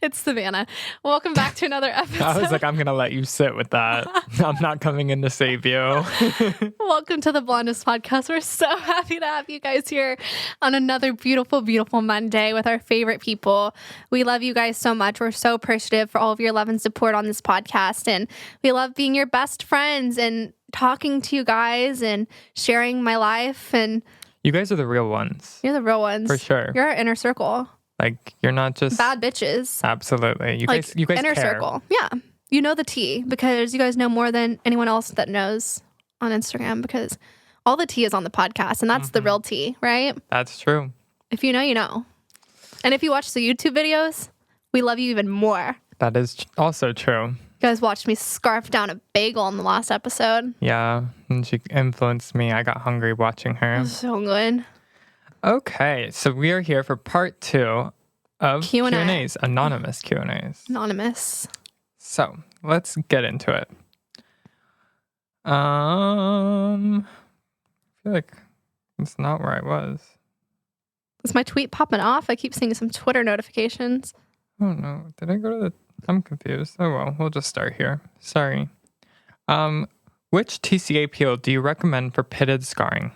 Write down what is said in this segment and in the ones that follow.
It's Savanna. Welcome back to another episode. I was like, I'm going to let you sit with that. I'm not coming in to save you. Welcome to the Blondest Podcast. We're so happy to have you guys here on another beautiful, beautiful Monday with our favorite people. We love you guys so much. We're so appreciative for all of your love and support on this podcast. And we love being your best friends and talking to you guys and sharing my life. And you guys are the real ones. you're the real ones. For sure. You're our inner circle. Like, you're not just Bad bitches. Absolutely. You Like, guys inner care. circle. Yeah. You know the tea because you guys know more than anyone else that knows on Instagram because all the tea is on the podcast and that's the real tea, right? That's true. If you know, you know. And if you watch the YouTube videos, we love you even more. That is also true. You guys watched me scarf down a bagel in the last episode. Yeah. And she influenced me. I got hungry watching It her. was so good. Okay. So we are here for part 2 of Q&A. Q&As. Anonymous Q&As. Anonymous. So let's get into it. I feel like it's not where I was. Is my tweet popping off? I keep seeing some Twitter notifications. Oh no, did I go to the... I'm confused. Oh well, we'll just start here. Sorry. Which TCA peel do you recommend for pitted scarring?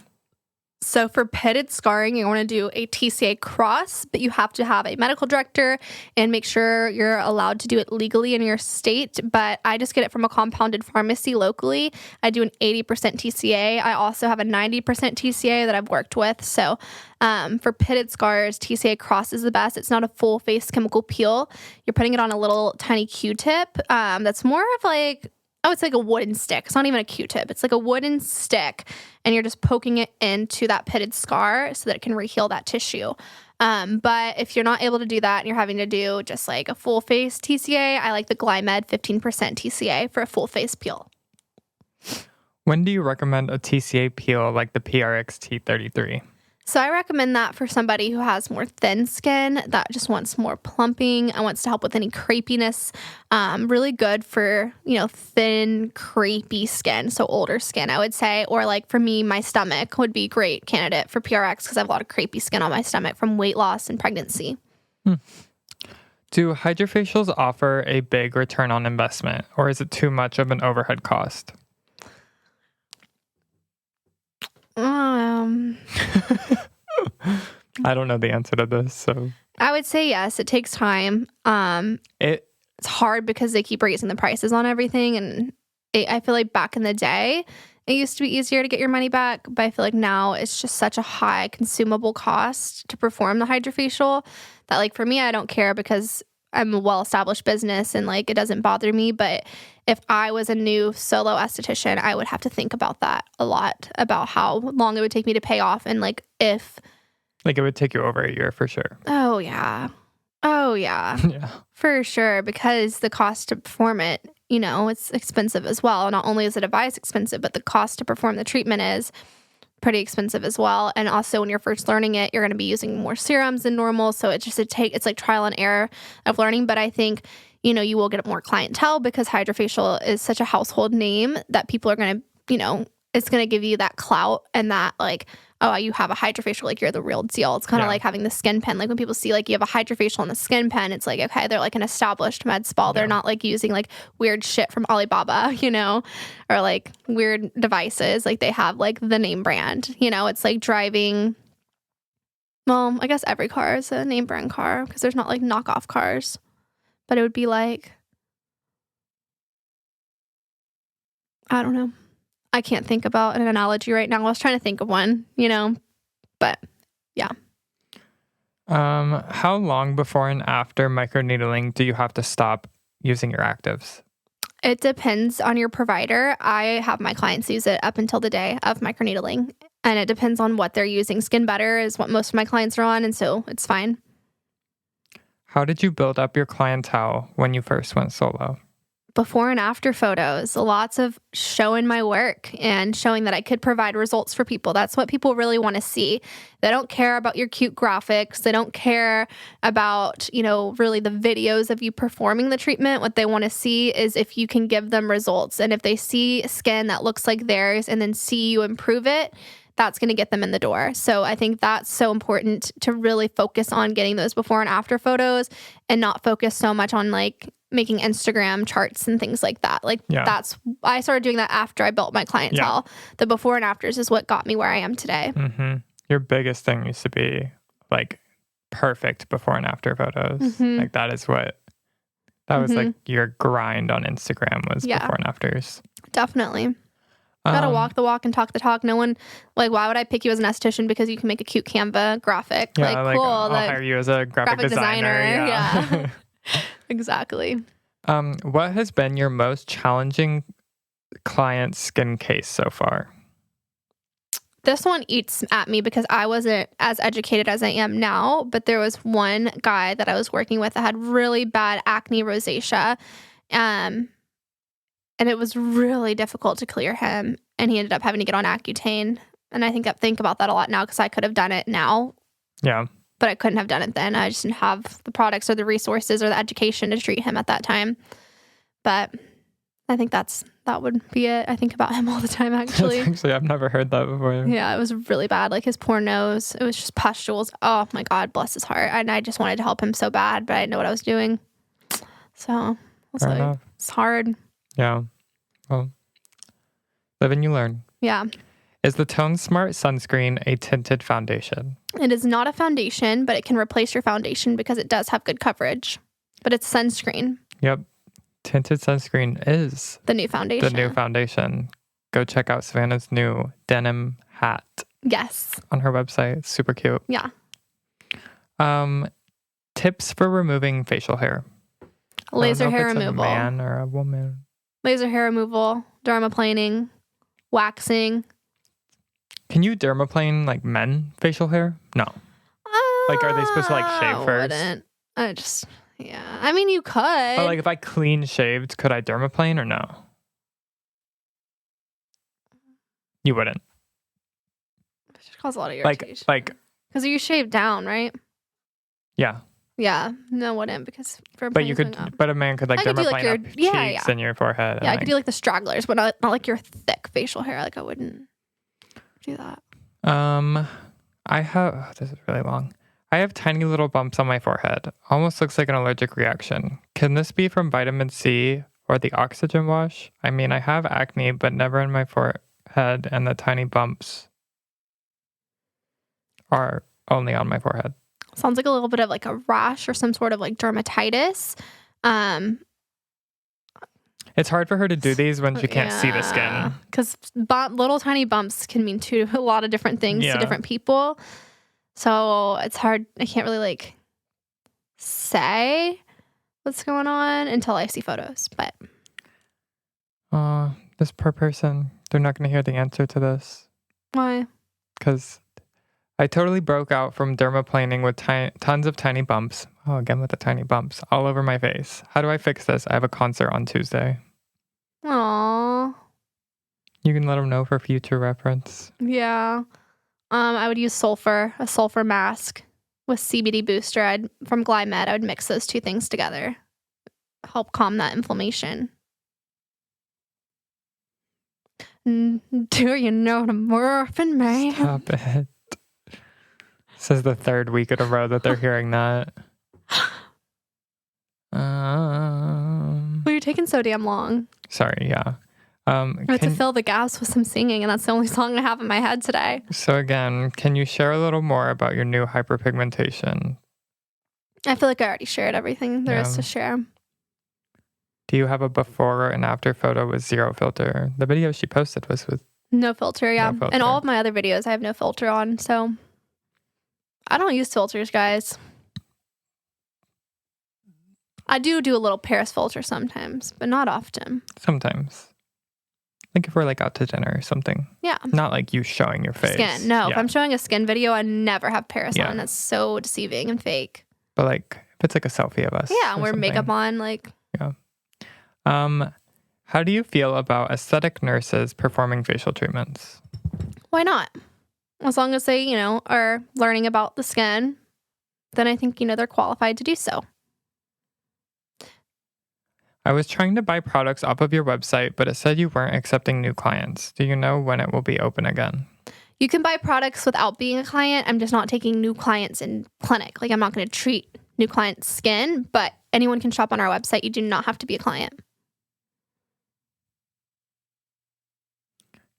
So for pitted scarring, you want to do a TCA cross, but you have to have a medical director and make sure you're allowed to do it legally in your state. But I just get it from a compounded pharmacy locally. I do an 80% TCA. I also have a 90% TCA that I've worked with. So for pitted scars, TCA cross is the best. It's not a full face chemical peel. You're putting it on a little tiny Q-tip. That's more of like... Oh, it's like a wooden stick. It's not even a Q-tip. It's like a wooden stick, and you're just poking it into that pitted scar so that it can reheal that tissue. But if you're not able to do that and you're having to do just like a full face TCA, I like the Glymed 15% TCA for a full face peel. When do you recommend a TCA peel like the PRX T33? So I recommend that for somebody who has more thin skin that just wants more plumping and wants to help with any crepiness. Really good for, thin, crepey skin. So older skin, I would say. Or like for me, my stomach would be a great candidate for PRX because I have a lot of crepey skin on my stomach from weight loss and pregnancy. Do hydrofacials offer a big return on investment, or is it too much of an overhead cost? I don't know the answer to this, so I would say yes. It takes time. It's hard because they keep raising the prices on everything, and I feel like back in the day, it used to be easier to get your money back, but I feel like now it's just such a high consumable cost to perform the hydrofacial that, like, for me, I don't care because I'm a well-established business and, like, it doesn't bother me. But if I was a new solo esthetician, I would have to think about that a lot, about how long it would take me to pay off and, like, if... Like, it would take you over a year for sure. Oh, yeah. Yeah. For sure, because the cost to perform it, it's expensive as well. Not only is the device expensive, but the cost to perform the treatment is pretty expensive as well. And also when you're first learning it, you're going to be using more serums than normal. So it's like trial and error of learning. But I think, you will get more clientele because hydrofacial is such a household name that people are going to, it's going to give you that clout and that like, oh, you have a hydrofacial, like you're the real deal. It's kind of like having the skin pen. Like when people see like you have a hydrofacial and a skin pen, it's like, okay, they're like an established med spa. They're not like using like weird shit from Alibaba, or like weird devices. Like they have like the name brand, it's like driving. Well, I guess every car is a name brand car because there's not like knockoff cars, but it would be like, I don't know. I can't think about an analogy right now. I was trying to think of one, but yeah. How long before and after microneedling do you have to stop using your actives? It depends on your provider. I have my clients use it up until the day of microneedling, and it depends on what they're using. Skin Better is what most of my clients are on, and so it's fine. How did you build up your clientele when you first went solo? Before and after photos, lots of showing my work and showing that I could provide results for people. That's what people really want to see. They don't care about your cute graphics. They don't care about, really the videos of you performing the treatment. What they want to see is if you can give them results. And if they see skin that looks like theirs and then see you improve it, that's going to get them in the door. So I think that's so important to really focus on getting those before and after photos and not focus so much on like making Instagram charts and things like that. Like I started doing that after I built my clientele. The before and afters is what got me where I am today. Mm-hmm. Your biggest thing used to be like perfect before and after photos. Like that was like your grind on Instagram was before and afters. Definitely. Gotta walk the walk and talk the talk. No one, like, why would I pick you as an esthetician because you can make a cute Canva graphic? Yeah, like cool. I'll hire you as a graphic designer. Yeah. Exactly. What has been your most challenging client skin case so far? This one eats at me because I wasn't as educated as I am now, but there was one guy that I was working with that had really bad acne rosacea. And it was really difficult to clear him. And he ended up having to get on Accutane. And I think about that a lot now because I could have done it now. Yeah. But I couldn't have done it then. I just didn't have the products or the resources or the education to treat him at that time. But I think that would be it. I think about him all the time, actually. I've never heard that before. Yeah, it was really bad. Like his poor nose. It was just pustules. Oh my God, bless his heart. And I just wanted to help him so bad, but I didn't know what I was doing. So it's hard. Yeah. Well, live and you learn. Yeah. Is the Tone Smart sunscreen a tinted foundation? It is not a foundation, but it can replace your foundation because it does have good coverage. But it's sunscreen. Yep. Tinted sunscreen is the new foundation. Go check out Savanna's new denim hat. Yes. On her website. It's super cute. Yeah. Tips for removing facial hair. Laser hair removal. A man or a woman. Laser hair removal, dermaplaning, waxing. Can you dermaplane like men facial hair? No. Like, are they supposed to like shave first? I wouldn't. I mean, you could. But like, if I clean shaved, could I dermaplane or no? You wouldn't. It should cause a lot of irritation. Like, because you shave down, right? Yeah. Yeah, no, wouldn't because but you could. But a man could like dermaplane up cheeks and your forehead. Yeah, I could do like the stragglers, but not like your thick facial hair. Like I wouldn't do that. I have. This is really long. I have tiny little bumps on my forehead. Almost looks like an allergic reaction. Can this be from vitamin C or the oxygen wash? I mean, I have acne, but never in my forehead, and the tiny bumps are only on my forehead. Sounds like a little bit of like a rash or some sort of like dermatitis. It's hard for her to do these when she can't see the skin. Because little tiny bumps can mean a lot of different things to different people. So it's hard. I can't really like say what's going on until I see photos. But this poor person, they're not going to hear the answer to this. Why? Because I totally broke out from dermaplaning with tons of tiny bumps. Oh, again with the tiny bumps all over my face. How do I fix this? I have a concert on Tuesday. Aww. You can let them know for future reference. Yeah. I would use a sulfur mask with CBD booster from Glymed. I would mix those two things together. Help calm that inflammation. Do you know the morphin' man? Stop it. This is the third week in a row that they're hearing that. Well, you're taking so damn long. Sorry, yeah. To fill the gaps with some singing, and that's the only song I have in my head today. So again, can you share a little more about your new hyperpigmentation? I feel like I already shared everything there is to share. Do you have a before and after photo with zero filter? The video she posted was with no filter, yeah. No filter. And all of my other videos I have no filter on, so I don't use filters, guys. I do a little Paris filter sometimes, but not often. Sometimes. Like if we're like out to dinner or something. Yeah. Not like you showing your face. Skin. No, if I'm showing a skin video, I never have Paris on. That's so deceiving and fake. But like if it's like a selfie of us. Yeah, and we're makeup on, like. Yeah. How do you feel about aesthetic nurses performing facial treatments? Why not? As long as they, are learning about the skin, then I think, they're qualified to do so. I was trying to buy products off of your website, but it said you weren't accepting new clients. Do you know when it will be open again? You can buy products without being a client. I'm just not taking new clients in clinic. Like, I'm not going to treat new clients' skin, but anyone can shop on our website. You do not have to be a client.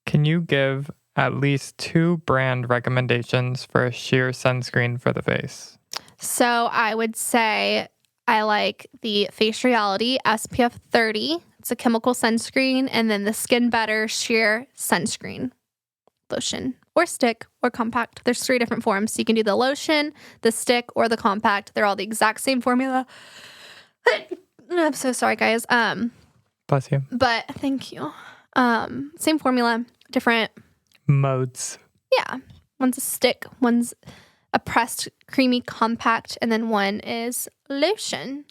Can you give at least 2 brand recommendations for a sheer sunscreen for the face? So I would say I like the Face Reality SPF 30. It's a chemical sunscreen. And then the Skin Better Sheer Sunscreen lotion or stick or compact. There's 3 different forms. So you can do the lotion, the stick, or the compact. They're all the exact same formula. I'm so sorry, guys. Bless you. But thank you. Same formula, different modes. Yeah. One's a stick, one's a pressed creamy compact, and then one is lotion.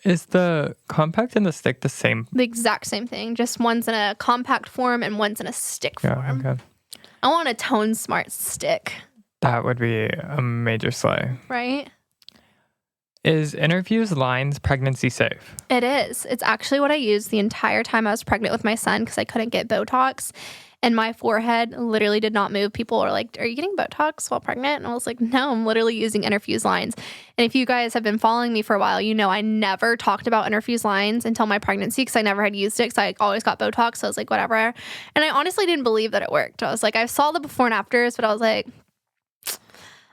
Is the compact and the stick the same? The exact same thing. Just one's in a compact form and one's in a stick form. Okay. I want a Tone Smart stick. That would be a major slay. Right? Is Interfuse Lines pregnancy safe? It is. It's actually what I used the entire time I was pregnant with my son because I couldn't get Botox. And my forehead literally did not move. People were like, are you getting Botox while pregnant? And I was like, no, I'm literally using Interfuse Lines. And if you guys have been following me for a while, you know I never talked about Interfuse Lines until my pregnancy because I never had used it because I always got Botox. So I was like, whatever. And I honestly didn't believe that it worked. I was like, I saw the before and afters, but I was like,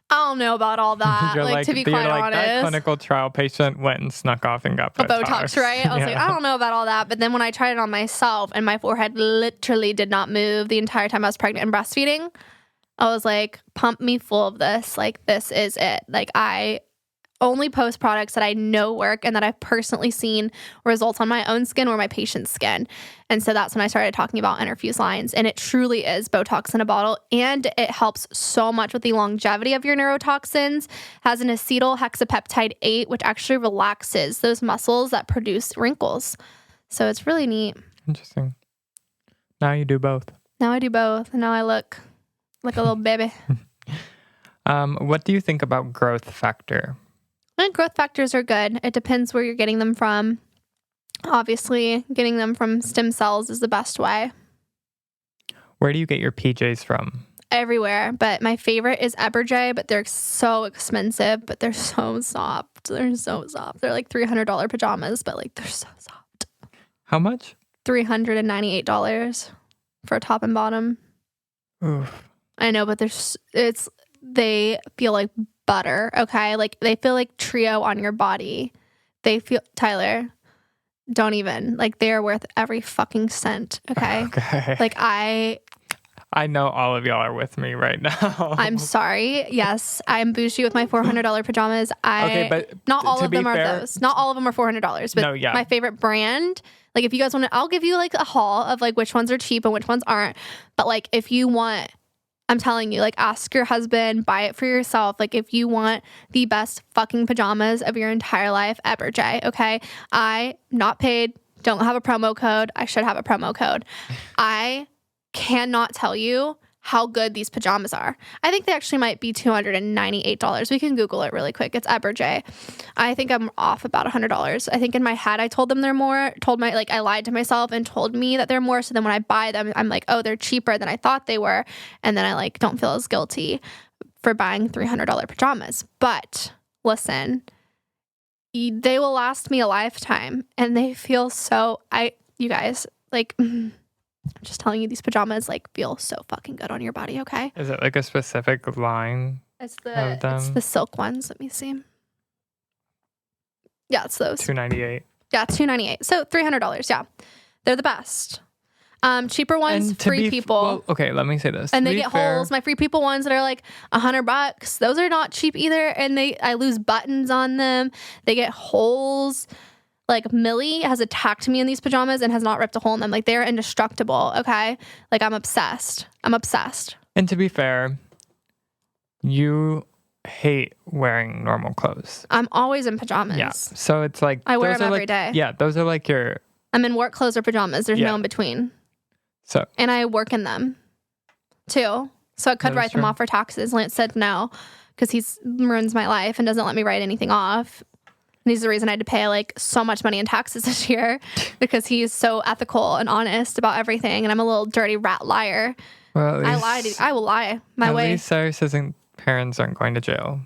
I don't know about all that. To be quite honest. That clinical trial patient went and snuck off and got Botox, right? I was like, I don't know about all that. But then when I tried it on myself and my forehead literally did not move the entire time I was pregnant and breastfeeding, I was like, pump me full of this. Like, this is it. Like, I only post products that I know work and that I've personally seen results on my own skin or my patient's skin. And so that's when I started talking about Interfuse Lines. And it truly is Botox in a bottle. And it helps so much with the longevity of your neurotoxins. Has an acetyl hexapeptide 8, which actually relaxes those muscles that produce wrinkles. So it's really neat. Interesting. Now you do both. Now I do both. And now I look like a little baby. What do you think about growth factor? I think growth factors are good. It depends where you're getting them from. Obviously, getting them from stem cells is the best way. Where do you get your PJs from? Everywhere, but my favorite is Epidermis, but they're so expensive, but they're so soft. They're so soft. They're like $300 pajamas, but like they're so soft. How much? $398 for a top and bottom. Oof. I know, but they feel like butter, okay? Like, they feel like Trio on your body. They feel, Tyler, don't even. Like, they're worth every fucking cent, okay? Okay. Like, I know all of y'all are with me right now. I'm sorry. Yes, I'm bougie with my $400 pajamas. Okay, but not all of them are those. Not all of them are $400, but no, yeah. My favorite brand, like, if you guys want to, I'll give you like a haul of like which ones are cheap and which ones aren't. But like, if you want, I'm telling you, like, ask your husband, buy it for yourself. Like, if you want the best fucking pajamas of your entire life, Epidermis, okay? I, not paid, don't have a promo code. I should have a promo code. I cannot tell you how good these pajamas are. I think they actually might be $298. We can Google it really quick. It's Epidermis. I think I'm off about $100. I think in my head I told them they're more. I lied to myself and told me that they're more. So then when I buy them, I'm like, oh, they're cheaper than I thought they were. And then I like don't feel as guilty for buying $300 pajamas. But listen, they will last me a lifetime, and they feel so. You guys, like. I'm just telling you, these pajamas like feel so fucking good on your body, okay? Is it like a specific line? It's the silk ones. Let me see. Yeah, it's those. $298. Yeah, it's $298. So $300. Yeah, they're the best. Cheaper ones, free people. Well, okay, let me say this. And they get holes. My free people ones that are like $100. Those are not cheap either, and I lose buttons on them. They get holes. Like, Millie has attacked me in these pajamas and has not ripped a hole in them. Like, they're indestructible, okay? Like, I'm obsessed. And to be fair, you hate wearing normal clothes. I'm always in pajamas. Yeah. So it's like... I wear them every day. Yeah, those are like your... I'm in work clothes or pajamas. There's no in between. So... And I work in them, too. So I could write them off for taxes. Lance said no, because he ruins my life and doesn't let me write anything off. And he's the reason I had to pay like so much money in taxes this year, because he's so ethical and honest about everything. And I'm a little dirty rat liar. Well, at I least, lied. I will lie my at way. least Cyrus's parents aren't going to jail.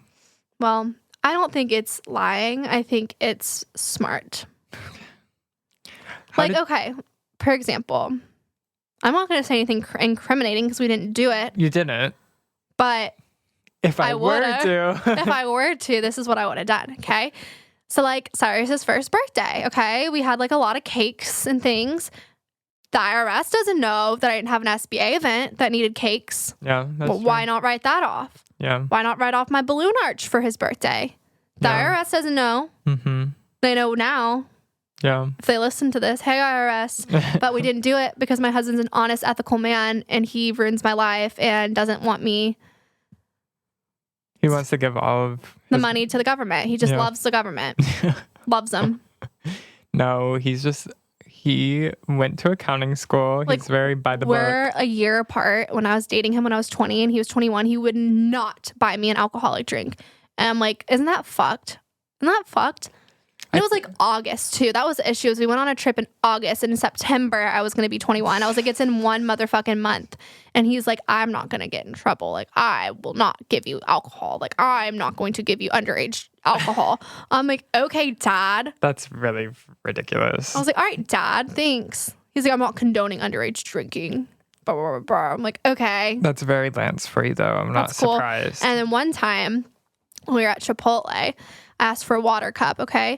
Well, I don't think it's lying. I think it's smart. Okay, for example, I'm not going to say anything incriminating because we didn't do it. You didn't. But if I were to. if I were to, this is what I would have done, okay? So, like, Cyrus's first birthday, okay? We had, like, a lot of cakes and things. The IRS doesn't know that I didn't have an SBA event that needed cakes. Yeah, that's Well, true. why not write that off? Yeah. Why not write off my balloon arch for his birthday? The IRS doesn't know. Mm-hmm. They know now. Yeah. If they listen to this, hey, IRS. But we didn't do it because my husband's an honest, ethical man, and he ruins my life and doesn't want me. He wants to give all of the money to the government. He just loves the government. Loves them. No, he went to accounting school. He's very by the book. We're a year apart. When I was dating him when I was 20 and he was 21, he would not buy me an alcoholic drink. And I'm like, isn't that fucked? Isn't that fucked? And it was like August too. That was the issue. We went on a trip in August, and in September I was going to be 21. I was like, it's in one motherfucking month. And he's like, I'm not going to get in trouble. Like, I will not give you alcohol. Like, I'm not going to give you underage alcohol. I'm like, okay, Dad. That's really ridiculous. I was like, all right, Dad, thanks. He's like, I'm not condoning underage drinking. Blah, blah, blah, blah. I'm like, okay. That's very Lance free, though. I'm not surprised. And then one time we were at Chipotle, I asked for a water cup, okay?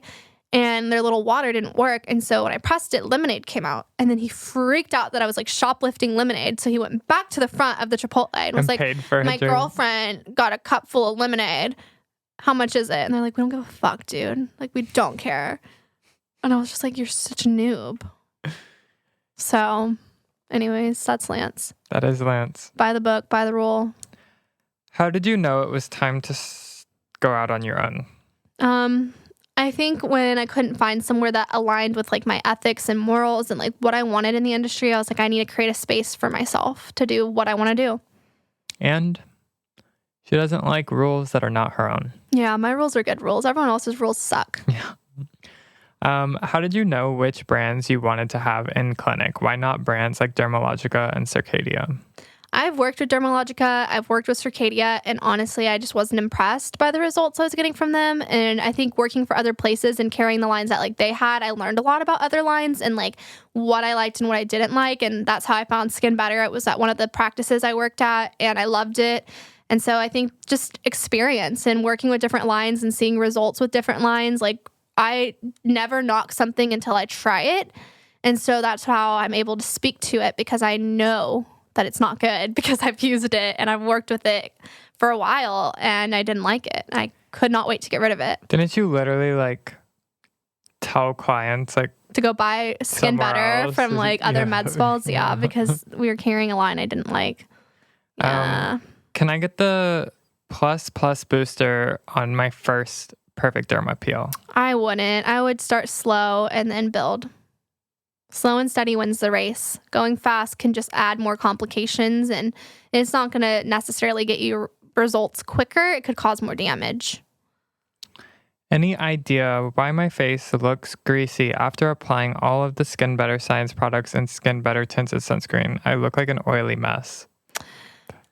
And their little water didn't work. And so when I pressed it, lemonade came out. And then he freaked out that I was like shoplifting lemonade. So he went back to the front of the Chipotle and was like, my girlfriend got a cup full of lemonade. How much is it? And they're like, we don't give a fuck, dude. Like, we don't care. And I was just like, you're such a noob. So anyways, that's Lance. That is Lance. By the book, by the rule. How did you know it was time to go out on your own? I think when I couldn't find somewhere that aligned with like my ethics and morals and like what I wanted in the industry, I was like, I need to create a space for myself to do what I want to do. And she doesn't like rules that are not her own. Yeah, my rules are good rules. Everyone else's rules suck. Yeah. How did you know which brands you wanted to have in clinic? Why not brands like Dermalogica and Circadia? I've worked with Dermalogica, I've worked with Circadia, and honestly, I just wasn't impressed by the results I was getting from them. And I think working for other places and carrying the lines that like they had, I learned a lot about other lines and like what I liked and what I didn't like. And that's how I found Skin Better. It was at one of the practices I worked at, and I loved it. And so I think just experience and working with different lines and seeing results with different lines, like I never knock something until I try it. And so that's how I'm able to speak to it, because I know that it's not good because I've used it and I've worked with it for a while and I didn't like it. I could not wait to get rid of it. Didn't you literally like tell clients like to go buy Skin Better from like other med spas? Yeah, because we were carrying a line I didn't like. Yeah. Can I get the plus booster on my first Perfect Derma peel? I wouldn't. I would start slow and then build. Slow and steady wins the race. Going fast can just add more complications, and it's not going to necessarily get you results quicker. It could cause more damage. Any idea why my face looks greasy after applying all of the Skin Better Science products and Skin Better tinted sunscreen? I look like an oily mess.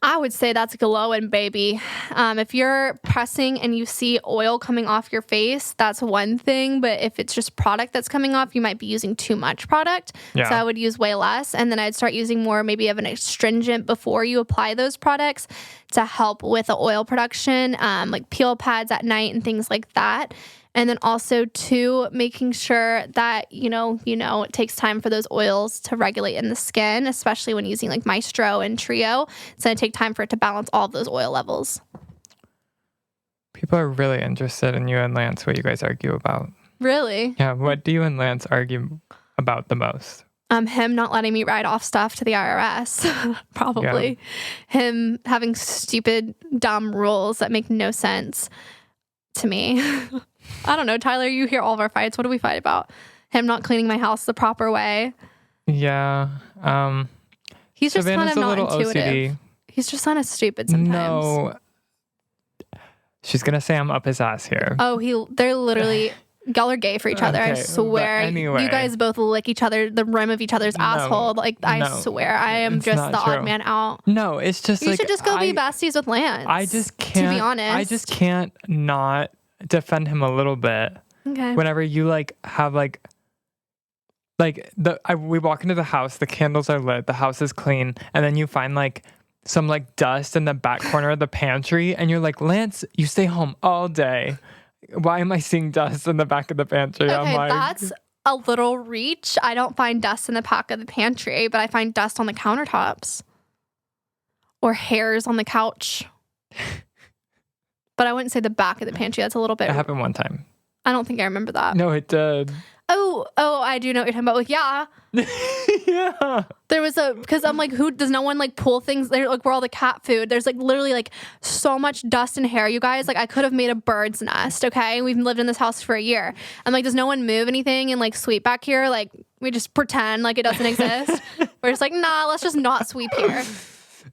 I would say that's glowing, baby. If you're pressing and you see oil coming off your face, that's one thing. But if it's just product that's coming off, you might be using too much product. Yeah. So I would use way less. And then I'd start using more maybe of an astringent before you apply those products to help with the oil production, like peel pads at night and things like that. And then also, too, making sure that, you know, it takes time for those oils to regulate in the skin, especially when using like Maestro and Trio. It's going to take time for it to balance all of those oil levels. People are really interested in you and Lance, what you guys argue about. Really? Yeah. What do you and Lance argue about the most? Him not letting me write off stuff to the IRS, probably. Yeah. Him having stupid, dumb rules that make no sense to me. I don't know, Tyler, you hear all of our fights. What do we fight about? Him not cleaning my house the proper way. Yeah. He's just Savannah's kind of not intuitive. OCD. He's just kind of stupid sometimes. No. She's going to say I'm up his ass here. Oh, they're literally Y'all are gay for each other. I Okay, swear. but anyway. You guys both lick the rim of each other's asshole. Like, I no, swear. I am it's just not the true. odd man out. No, it's just You like should just go be besties with Lance. I just can't. To be honest. I just can't not defend him a little bit. Okay. Whenever you like have we walk into the house, the candles are lit, the house is clean, and then you find like some like dust in the back corner of the pantry, and you're like, Lance, you stay home all day. Why am I seeing dust in the back of the pantry? Okay, I'm like, that's a little reach. I don't find dust in the back of the pantry, but I find dust on the countertops or hairs on the couch. But I wouldn't say the back of the pantry. That's a little bit. It happened one time. I don't think I remember that. No, it did. Oh, I do know what you're talking about. Like, yeah. Yeah. There was because I'm like, does no one like pull things? They're like, where all the cat food? There's like literally like so much dust and hair, you guys. Like, I could have made a bird's nest, okay? We've lived in this house for a year. I'm like, does no one move anything and like sweep back here? Like, we just pretend like it doesn't exist. We're just like, nah, let's just not sweep here.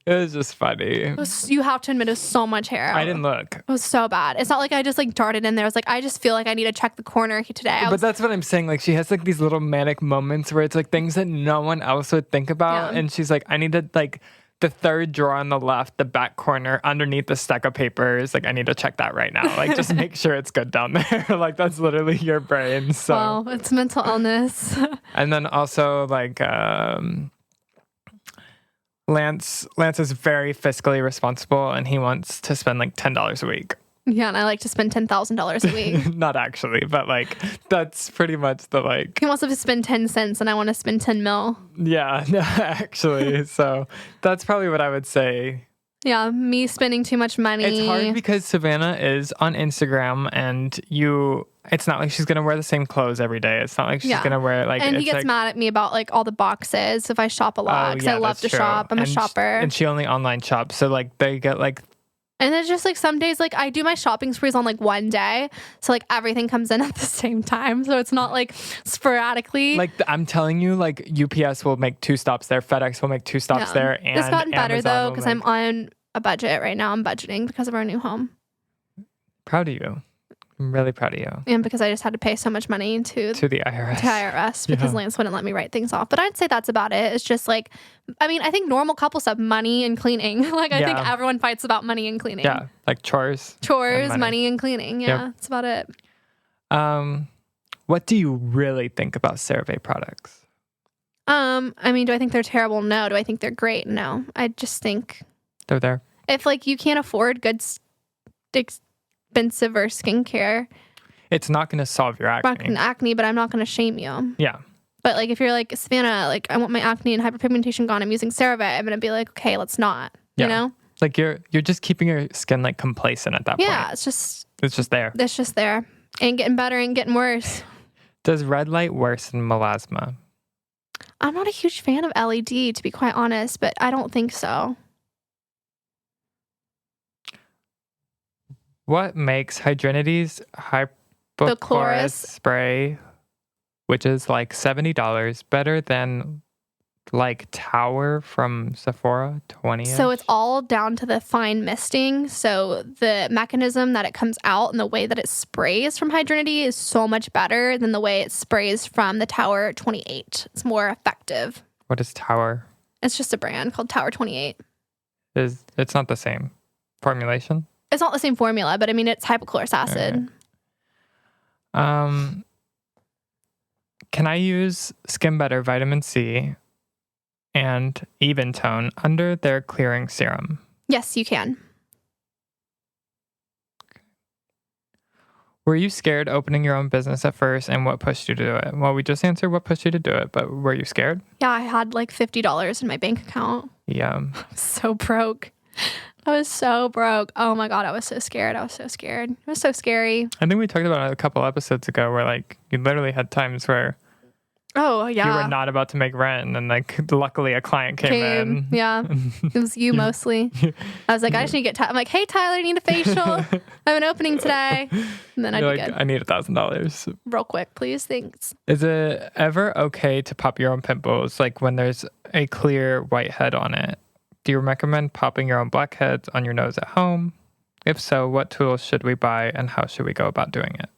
It was just funny. You have to admit, it was so much hair. I didn't look. It was so bad. It's not like I just like darted in there. I was like, I just feel like I need to check the corner today. But that's what I'm saying. Like, she has like these little manic moments where it's like things that no one else would think about. Yeah. And she's like, I need to like the third drawer on the left, the back corner underneath the stack of papers. Like, I need to check that right now. Like, just make sure it's good down there. Like, that's literally your brain. So, well, it's mental illness. and then also like, Lance is very fiscally responsible, and he wants to spend like $10 a week. Yeah, and I like to spend $10,000 a week. Not actually, but like that's pretty much the like. He wants to spend 10 cents, and I want to spend 10 mil. Yeah, actually. So that's probably what I would say. Yeah, me spending too much money. It's hard because Savanna is on Instagram, and it's not like she's gonna wear the same clothes every day. It's not like she's gonna wear like. And he gets mad at me about like all the boxes if I shop a lot because I love to shop. I'm a shopper, and she only online shops, so like they get like. And it's just like some days, like I do my shopping sprees on like one day, so like everything comes in at the same time, so it's not like sporadically. Like I'm telling you, like UPS will make 2 stops there, FedEx will make 2 stops there, and it's gotten better Amazon though because I'm on a budget right now. I'm budgeting because of our new home. Proud of you. I'm really proud of you. And because I just had to pay so much money to the IRS. Because Lance wouldn't let me write things off. But I'd say that's about it. It's just like, I mean, I think normal couple stuff, money and cleaning. Like, I think everyone fights about money and cleaning. Yeah, like chores, money and cleaning. Yeah, that's about it. What do you really think about CeraVe products? I mean, do I think they're terrible? No. Do I think they're great? No. I just think they're there. If like you can't afford good expensive or skincare, it's not going to solve your acne. But I'm not going to shame you. Yeah. But like if you're like, Savanna, like I want my acne and hyperpigmentation gone, I'm using CeraVe, I'm going to be like, okay, let's not. You know? Like you're just keeping your skin like complacent at that point. Yeah, it's just there. It's just there. Ain't getting better, ain't getting worse. Does red light worsen melasma? I'm not a huge fan of LED, to be quite honest, but I don't think so. What makes Hydrinity's hypochlorous spray, which is like $70, better than like Tower from Sephora 20? So it's all down to the fine misting. So the mechanism that it comes out and the way that it sprays from Hydrinity is so much better than the way it sprays from the Tower 28. It's more effective. What is Tower? It's just a brand called Tower 28. It's not the same formulation? It's not the same formula, but I mean, it's hypochlorous acid. Right. Can I use Skin Better Vitamin C and Even Tone under their clearing serum? Yes, you can. Were you scared opening your own business at first, and what pushed you to do it? Well, we just answered what pushed you to do it, but were you scared? Yeah, I had like $50 in my bank account. Yeah. I was so broke. Oh my God, I was so scared. It was so scary. I think we talked about it a couple episodes ago where like you literally had times where oh yeah, you were not about to make rent, and then like luckily a client came in. Yeah, it was you mostly. I was like, I just need to get I'm like, hey Tyler, I need a facial. I have an opening today. And then I'd be good. I need $1,000 real quick, please. Thanks. Is it ever okay to pop your own pimples, like when there's a clear white head on it? Do you recommend popping your own blackheads on your nose at home? If so, what tools should we buy and how should we go about doing it?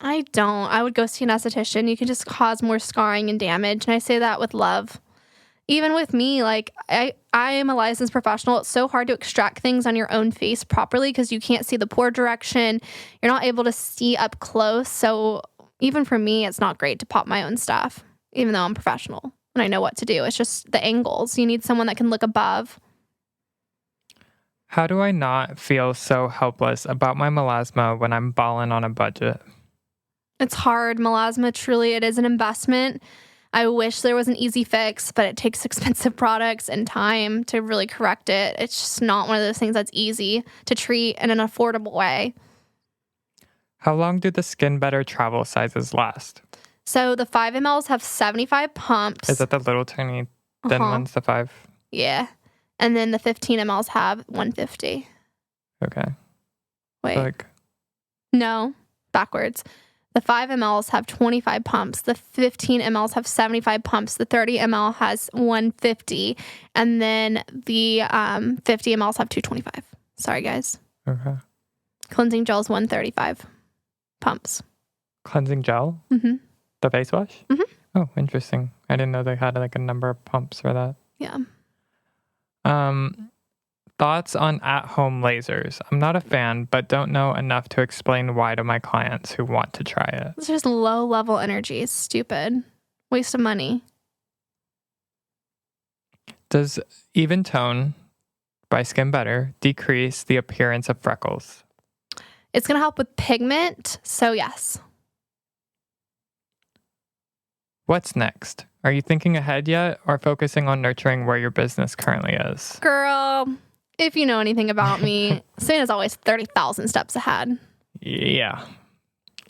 I don't. I would go see an esthetician. You can just cause more scarring and damage. And I say that with love. Even with me, like I am a licensed professional. It's so hard to extract things on your own face properly because you can't see the pore direction. You're not able to see up close. So even for me, it's not great to pop my own stuff, even though I'm professional and I know what to do. It's just the angles. You need someone that can look above. How do I not feel so helpless about my melasma when I'm balling on a budget? It's hard. Melasma, truly, it is an investment. I wish there was an easy fix, but it takes expensive products and time to really correct it. It's just not one of those things that's easy to treat in an affordable way. How long do the Skin Better travel sizes last? So the 5 mLs have 75 pumps. Is that the little tiny thin ones, the 5? Yeah. And then the 15 mLs have 150. Okay. Wait. So no, backwards. The 5 mLs have 25 pumps. The 15 mLs have 75 pumps. The 30 ml has 150. And then the 50 mLs have 225. Sorry, guys. Okay. Cleansing gel is 135 pumps. Cleansing gel? Mm-hmm. The face wash? Mm-hmm. Oh, interesting. I didn't know they had like a number of pumps for that. Yeah. Thoughts on at-home lasers? I'm not a fan, but don't know enough to explain why to my clients who want to try it. It's just low-level energy. It's stupid. Waste of money. Does Even Tone by Skin Better decrease the appearance of freckles? It's going to help with pigment, so yes. What's next? Are you thinking ahead yet or focusing on nurturing where your business currently is? Girl, if you know anything about me, Savannah's always 30,000 steps ahead. Yeah.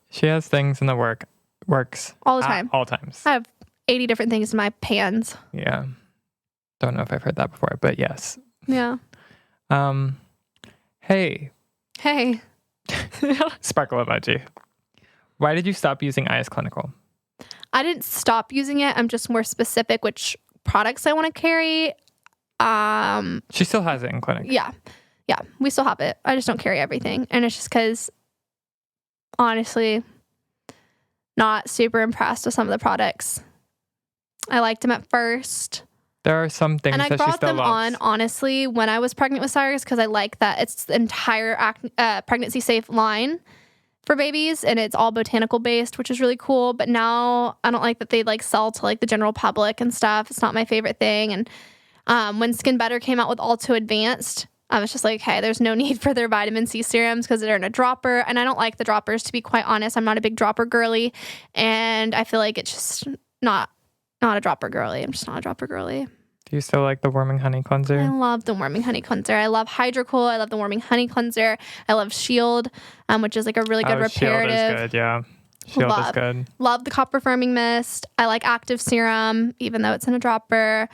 She has things in the works. All the time. All times. I have 80 different things in my pans. Yeah. Don't know if I've heard that before, but yes. Yeah. Hey. Sparkle emoji. Why did you stop using IS Clinical? I didn't stop using it. I'm just more specific which products I want to carry. She still has it in clinic. Yeah. We still have it. I just don't carry everything. And it's just because, honestly, not super impressed with some of the products. I liked them at first. There are some things and I that she brought still them loves. on, honestly, when I was pregnant with Cyrus because I like that it's the entire pregnancy safe line for babies, and it's all botanical based, which is really cool. But now I don't like that they like sell to like the general public and stuff. It's not my favorite thing. And when Skin Better came out with All-Too Advanced, I was just like, hey, there's no need for their vitamin C serums because they're in a dropper. And I don't like the droppers, to be quite honest. I'm not a big dropper girly. And I feel like it's just not a dropper girly. I'm just not a dropper girly. Do you still like the Warming Honey Cleanser? I love the Warming Honey Cleanser. I love Hydrocool. I love the Warming Honey Cleanser. I love Shield, which is like a really good reparative. Shield is good, yeah. Shield is good. Love the Copper Firming Mist. I like Active Serum, even though it's in a dropper.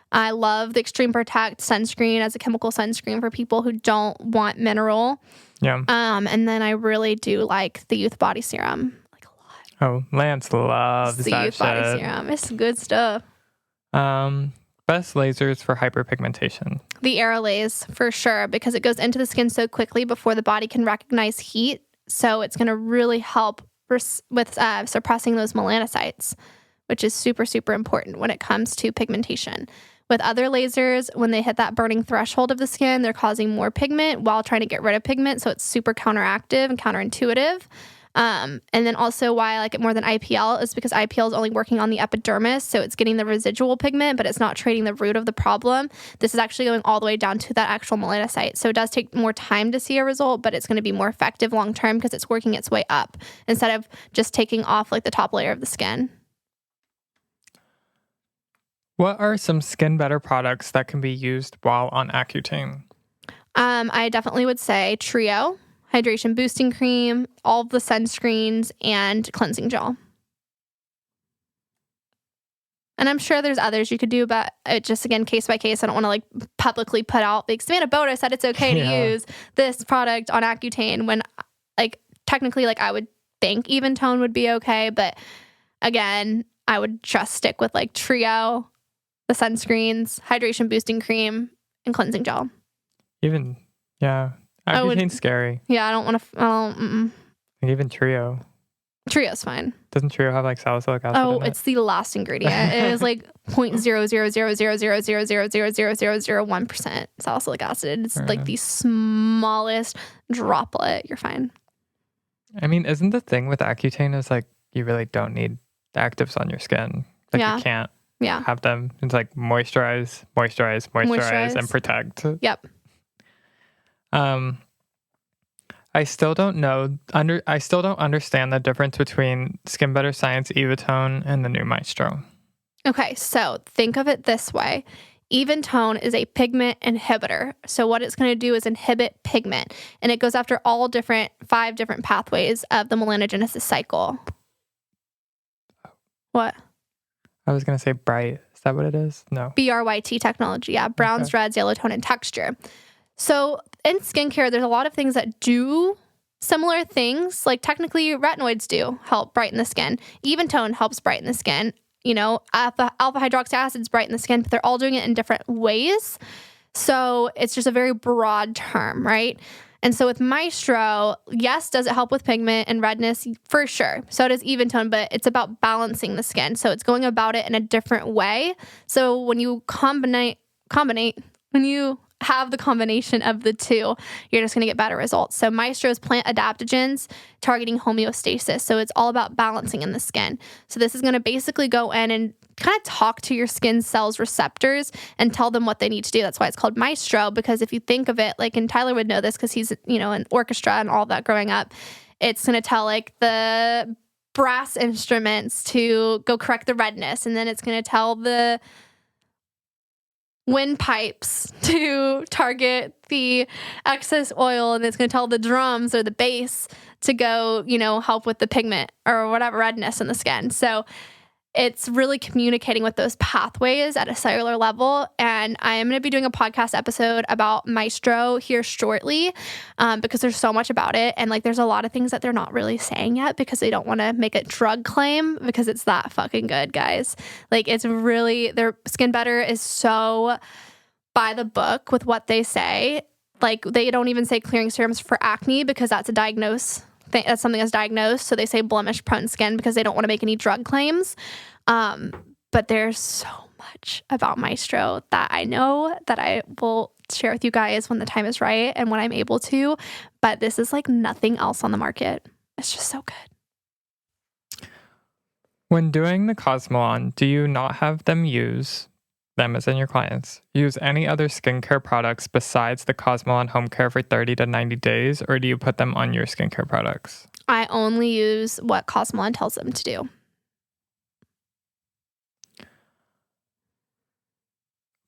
I love the Extreme Protect sunscreen as a chemical sunscreen for people who don't want mineral. Yeah. And then I really do like the Youth Body Serum, like a lot. Oh, Lance loves the that Youth shit. Body Serum. It's good stuff. Best lasers for hyperpigmentation. The Aerolase, for sure, because it goes into the skin so quickly before the body can recognize heat. So it's going to really help with suppressing those melanocytes, which is super, super important when it comes to pigmentation. With other lasers, when they hit that burning threshold of the skin, they're causing more pigment while trying to get rid of pigment. So it's super counteractive and counterintuitive. And then also why I like it more than IPL is because IPL is only working on the epidermis. So it's getting the residual pigment, but it's not treating the root of the problem. This is actually going all the way down to that actual melanocyte. So it does take more time to see a result, but it's going to be more effective long term because it's working its way up instead of just taking off like the top layer of the skin. What are some Skin Better products that can be used while on Accutane? I definitely would say Trio, hydration boosting cream, all of the sunscreens, and cleansing gel. And I'm sure there's others you could do, but it just, again, case by case. I don't want to like publicly put out, like, Savanna Boda said it's okay to use this product on Accutane when, like, technically, like, I would think Even Tone would be okay. But again, I would just stick with like Trio, the sunscreens, hydration boosting cream, and cleansing gel. Accutane's scary. Yeah, I don't want to. Even Trio. Trio's fine. Doesn't Trio have like salicylic acid in it? It's the last ingredient. It is like 0.00000000001% salicylic acid. It's like the smallest droplet. You're fine. I mean, isn't the thing with Accutane is like you really don't need the actives on your skin. Like you can't have them. It's like moisturize, and protect. Yep. I still don't understand the difference between Skin Better Science Evitone and the new Maestro. Okay, so think of it this way. Evitone is a pigment inhibitor. So what it's going to do is inhibit pigment, and it goes after all 5 different pathways of the melanogenesis cycle. What? I was going to say bright. Is that what it is? No. BRYT technology. Yeah. Browns, reds, yellow tone, and texture. So in skincare, there's a lot of things that do similar things. Like technically retinoids do help brighten the skin. Evitone helps brighten the skin. You know, alpha hydroxy acids brighten the skin, but they're all doing it in different ways. So it's just a very broad term, right? And so with Maestro, yes, does it help with pigment and redness? For sure. So does Evitone, but it's about balancing the skin. So it's going about it in a different way. So when you when you have the combination of the two, you're just going to get better results. So Maestro is plant adaptogens targeting homeostasis. So it's all about balancing in the skin. So this is going to basically go in and kind of talk to your skin cells receptors and tell them what they need to do. That's why it's called Maestro, because if you think of it, like, and Tyler would know this because he's, in orchestra and all that growing up, it's going to tell like the brass instruments to go correct the redness. And then it's going to tell the windpipes to target the excess oil, and it's going to tell the drums or the bass to go, help with the pigment or whatever redness in the skin. So it's really communicating with those pathways at a cellular level. And I am going to be doing a podcast episode about Maestro here shortly because there's so much about it. And like, there's a lot of things that they're not really saying yet because they don't want to make a drug claim because it's that fucking good, guys. Like, it's really, their Skin Better is so by the book with what they say. Like, they don't even say clearing serums for acne because that's that's something that's diagnosed. So they say blemish prone skin because they don't want to make any drug claims. But there's so much about Maestro that I know that I will share with you guys when the time is right and when I'm able to. But this is like nothing else on the market. It's just so good. When doing the Cosmelon, do you not have them as in your clients, use any other skincare products besides the Cosmelon Home Care for 30 to 90 days, or do you put them on your skincare products? I only use what Cosmelon tells them to do.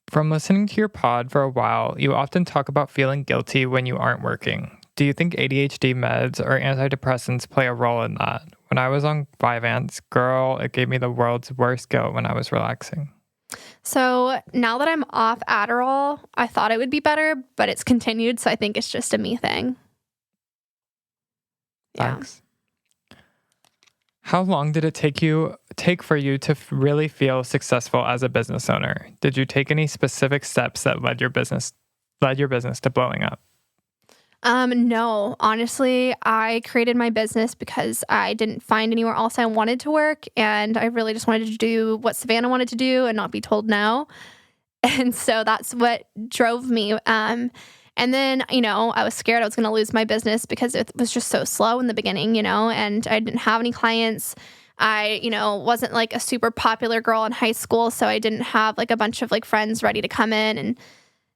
From listening to your pod for a while, you often talk about feeling guilty when you aren't working. Do you think ADHD meds or antidepressants play a role in that? When I was on Vyvanse, girl, it gave me the world's worst guilt when I was relaxing. So now that I'm off Adderall, I thought it would be better, but it's continued. So I think it's just a me thing. Thanks. Yeah. How long did it take for you to really feel successful as a business owner? Did you take any specific steps that led your business to blowing up? No, honestly, I created my business because I didn't find anywhere else I wanted to work. And I really just wanted to do what Savanna wanted to do and not be told no. And so that's what drove me. And then, I was scared I was going to lose my business because it was just so slow in the beginning, and I didn't have any clients. I, wasn't like a super popular girl in high school. So I didn't have like a bunch of like friends ready to come in and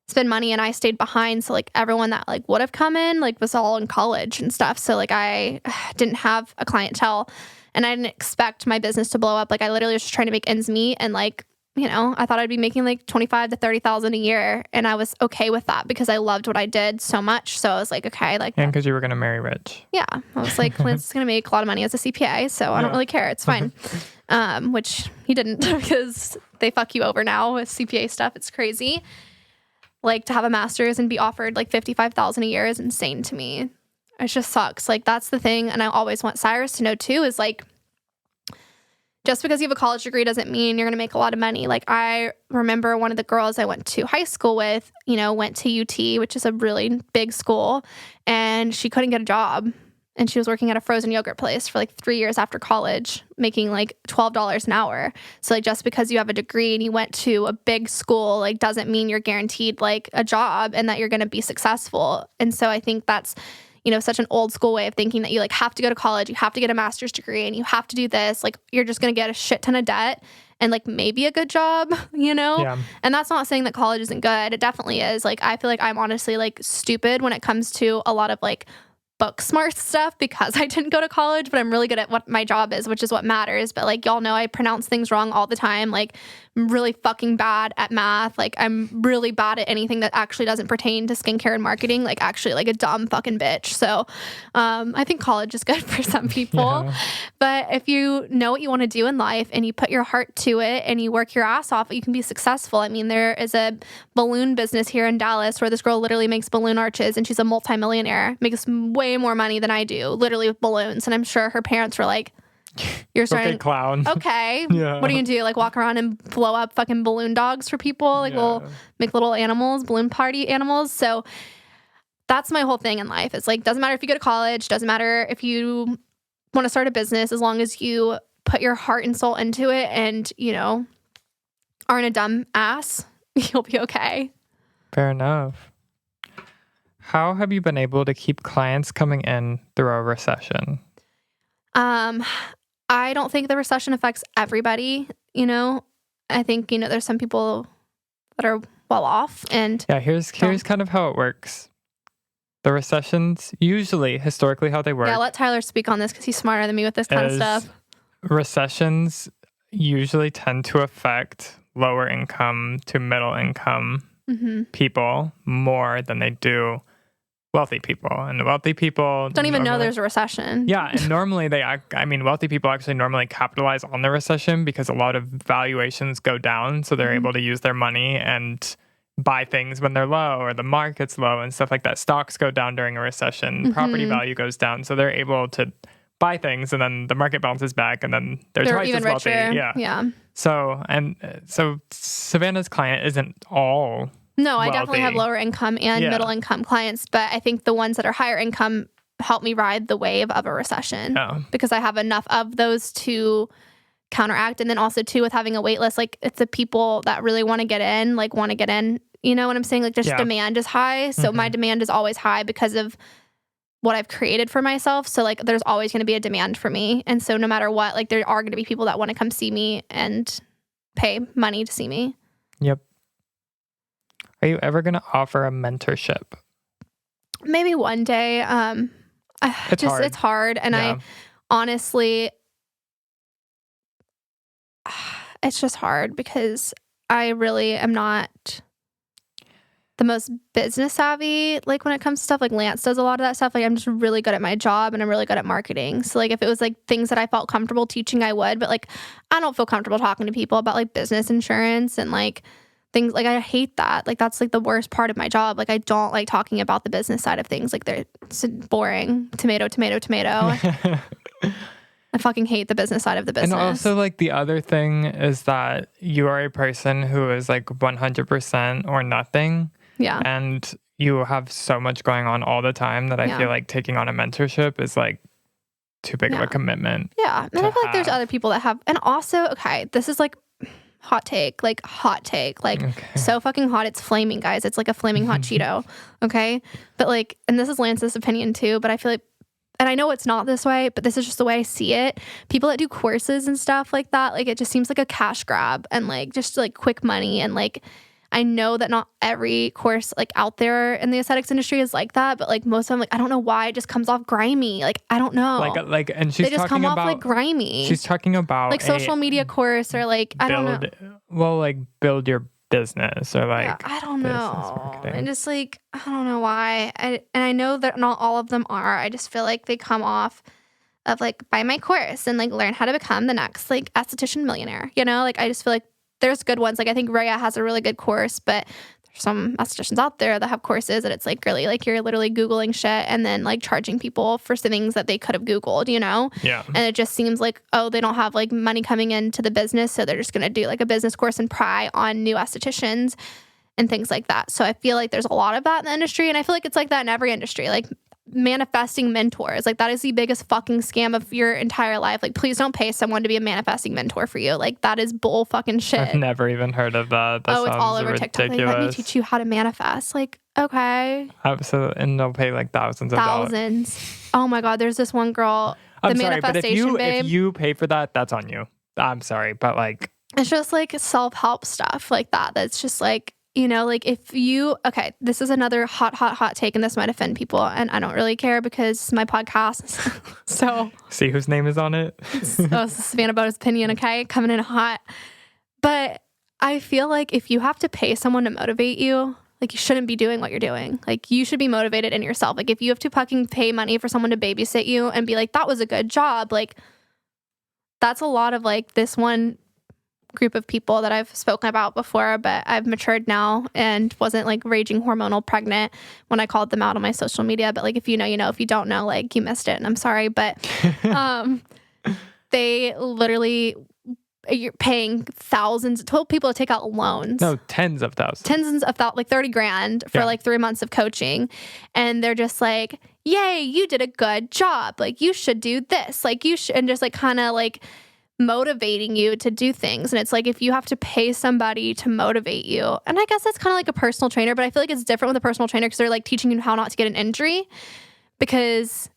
spend money, and I stayed behind. So like everyone that like would have come in like was all in college and stuff. So like I didn't have a clientele, and I didn't expect my business to blow up. Like I literally was just trying to make ends meet, and like, I thought I'd be making like 25 to 30,000 a year, and I was okay with that because I loved what I did so much. So I was like, okay, like, and because you were gonna marry rich. Yeah, I was like, Clint's gonna make a lot of money as a CPA, so I don't really care. It's fine. Which he didn't because they fuck you over now with CPA stuff. It's crazy. Like, to have a master's and be offered like 55,000 a year is insane to me. It just sucks. Like, that's the thing. And I always want Cyrus to know too, is like, just because you have a college degree doesn't mean you're going to make a lot of money. Like, I remember one of the girls I went to high school with, went to UT, which is a really big school, and she couldn't get a job. and she was working at a frozen yogurt place for like 3 years after college, making like $12 an hour. So like just because you have a degree and you went to a big school, like doesn't mean you're guaranteed like a job and that you're going to be successful. And so I think that's, you know, such an old school way of thinking that you like have to go to college, you have to get a master's degree, and you have to do this. Like you're just going to get a shit ton of debt and like maybe a good job, you know? Yeah. And that's not saying that college isn't good. It definitely is. Like I feel like I'm honestly like stupid when it comes to a lot of like book smart stuff because I didn't go to college, but I'm really good at what my job is, which is what matters. But like y'all know, I pronounce things wrong all the time. Like I'm really fucking bad at math. Like I'm really bad at anything that actually doesn't pertain to skincare and marketing. Like actually like a dumb fucking bitch. So I think college is good for some people. Yeah. But if you know what you want to do in life and you put your heart to it and you work your ass off, you can be successful. I mean, there is a balloon business here in Dallas where this girl literally makes balloon arches and she's a multimillionaire, makes way more money than I do, literally with balloons. And I'm sure her parents were like, you're starting okay, clown. Okay. Yeah. What are you gonna do? Like walk around and blow up fucking balloon dogs for people? Like make little animals, balloon party animals. So that's my whole thing in life. It's like, doesn't matter if you go to college, doesn't matter if you want to start a business, as long as you put your heart and soul into it and, you know, aren't a dumb ass, you'll be okay. Fair enough. How have you been able to keep clients coming in through a recession? I don't think the recession affects everybody, you know. I think, you know, there's some people that are well off and yeah, here's kind of how it works. The recessions, usually, historically, how they work. Yeah, let Tyler speak on this because he's smarter than me with this kind of stuff. Recessions usually tend to affect lower income to middle income people more than they do wealthy people. And wealthy people don't even know there's a recession. Yeah, and normally wealthy people actually normally capitalize on the recession because a lot of valuations go down, so they're able to use their money and buy things when they're low or the market's low and stuff like that. Stocks go down during a recession, property value goes down, so they're able to buy things and then the market bounces back and then they're twice even as wealthy. Richer. Yeah. So Savanna's client isn't all No, I wealthy. Definitely have lower income and middle income clients, but I think the ones that are higher income help me ride the wave of a recession because I have enough of those to counteract. And then also too, with having a wait list, like it's the people that really want to get in, you know what I'm saying? Like just demand is high. So my demand is always high because of what I've created for myself. So like there's always going to be a demand for me. And so no matter what, like there are going to be people that want to come see me and pay money to see me. Yep. Are you ever going to offer a mentorship? Maybe one day. It's hard. And I honestly, it's just hard because I really am not the most business savvy, like when it comes to stuff. Like Lance does a lot of that stuff. Like I'm just really good at my job and I'm really good at marketing. So like if it was like things that I felt comfortable teaching, I would, but like I don't feel comfortable talking to people about like business insurance and like things. Like I hate that. Like that's like the worst part of my job. Like I don't like talking about the business side of things. Like it's boring. Tomato. I fucking hate the business side of the business. And also, like, the other thing is that you are a person who is, like, 100% or nothing. Yeah. And you have so much going on all the time that I feel like taking on a mentorship is, like, too big of a commitment. Yeah. And I feel like there's other people that have... And also, okay, this is, like, hot take. Like, so fucking hot. It's flaming, guys. It's like a flaming hot Cheeto. Okay? But, like... And this is Lance's opinion, too. But I feel like... And I know it's not this way, but this is just the way I see it. People that do courses and stuff like that, like it just seems like a cash grab and like just like quick money. And like, I know that not every course like out there in the aesthetics industry is like that, but like most of them, like, I don't know why it just comes off grimy. Like, I don't know. And she's they just talking come about, off like grimy. She's talking about like social media course or like, I don't know. Well, like build your business or like I don't know. And just like I don't know why. And I know that not all of them are. I just feel like they come off of like buy my course and like learn how to become the next like esthetician millionaire. You know, like I just feel like there's good ones. Like I think Rhea has a really good course, but there's some estheticians out there that have courses that it's like really like you're literally Googling shit and then like charging people for things that they could have Googled, you know? Yeah. And it just seems like, oh, they don't have like money coming into the business. So they're just going to do like a business course and pry on new estheticians and things like that. So I feel like there's a lot of that in the industry. And I feel like it's like that in every industry. Like manifesting mentors. Like, that is the biggest fucking scam of your entire life. Like, please don't pay someone to be a manifesting mentor for you. Like, that is bull fucking shit. I've never even heard of that. That it's all over ridiculous. TikTok. Like, let me teach you how to manifest. Like, okay. Absolutely. And they'll pay like thousands of dollars. Oh my God. There's this one girl, I'm sorry, but if you pay for that, that's on you. I'm sorry, but like, it's just like self-help stuff like that. That's just like, you know, like if you, okay, this is another hot take, and this might offend people, and I don't really care because it's my podcast. So see whose name is on it. It's Savanna Boda's opinion, okay? Coming in hot. But I feel like if you have to pay someone to motivate you, like, you shouldn't be doing what you're doing. Like, you should be motivated in yourself. Like, if you have to fucking pay money for someone to babysit you and be like, that was a good job, like, that's a lot of like this one group of people that I've spoken about before, but I've matured now and wasn't like raging hormonal pregnant when I called them out on my social media. But like, if you know, you know, if you don't know, like, you missed it, and I'm sorry. But they literally, you're paying thousands, told people to take out loans. No, tens of thousands, like $30,000 for like 3 months of coaching. And they're just like, yay, you did a good job. Like, you should do this. Like, you should, and just like kind of like motivating you to do things. And it's like, if you have to pay somebody to motivate you, and I guess that's kind of like a personal trainer, but I feel like it's different with a personal trainer because they're like teaching you how not to get an injury. Because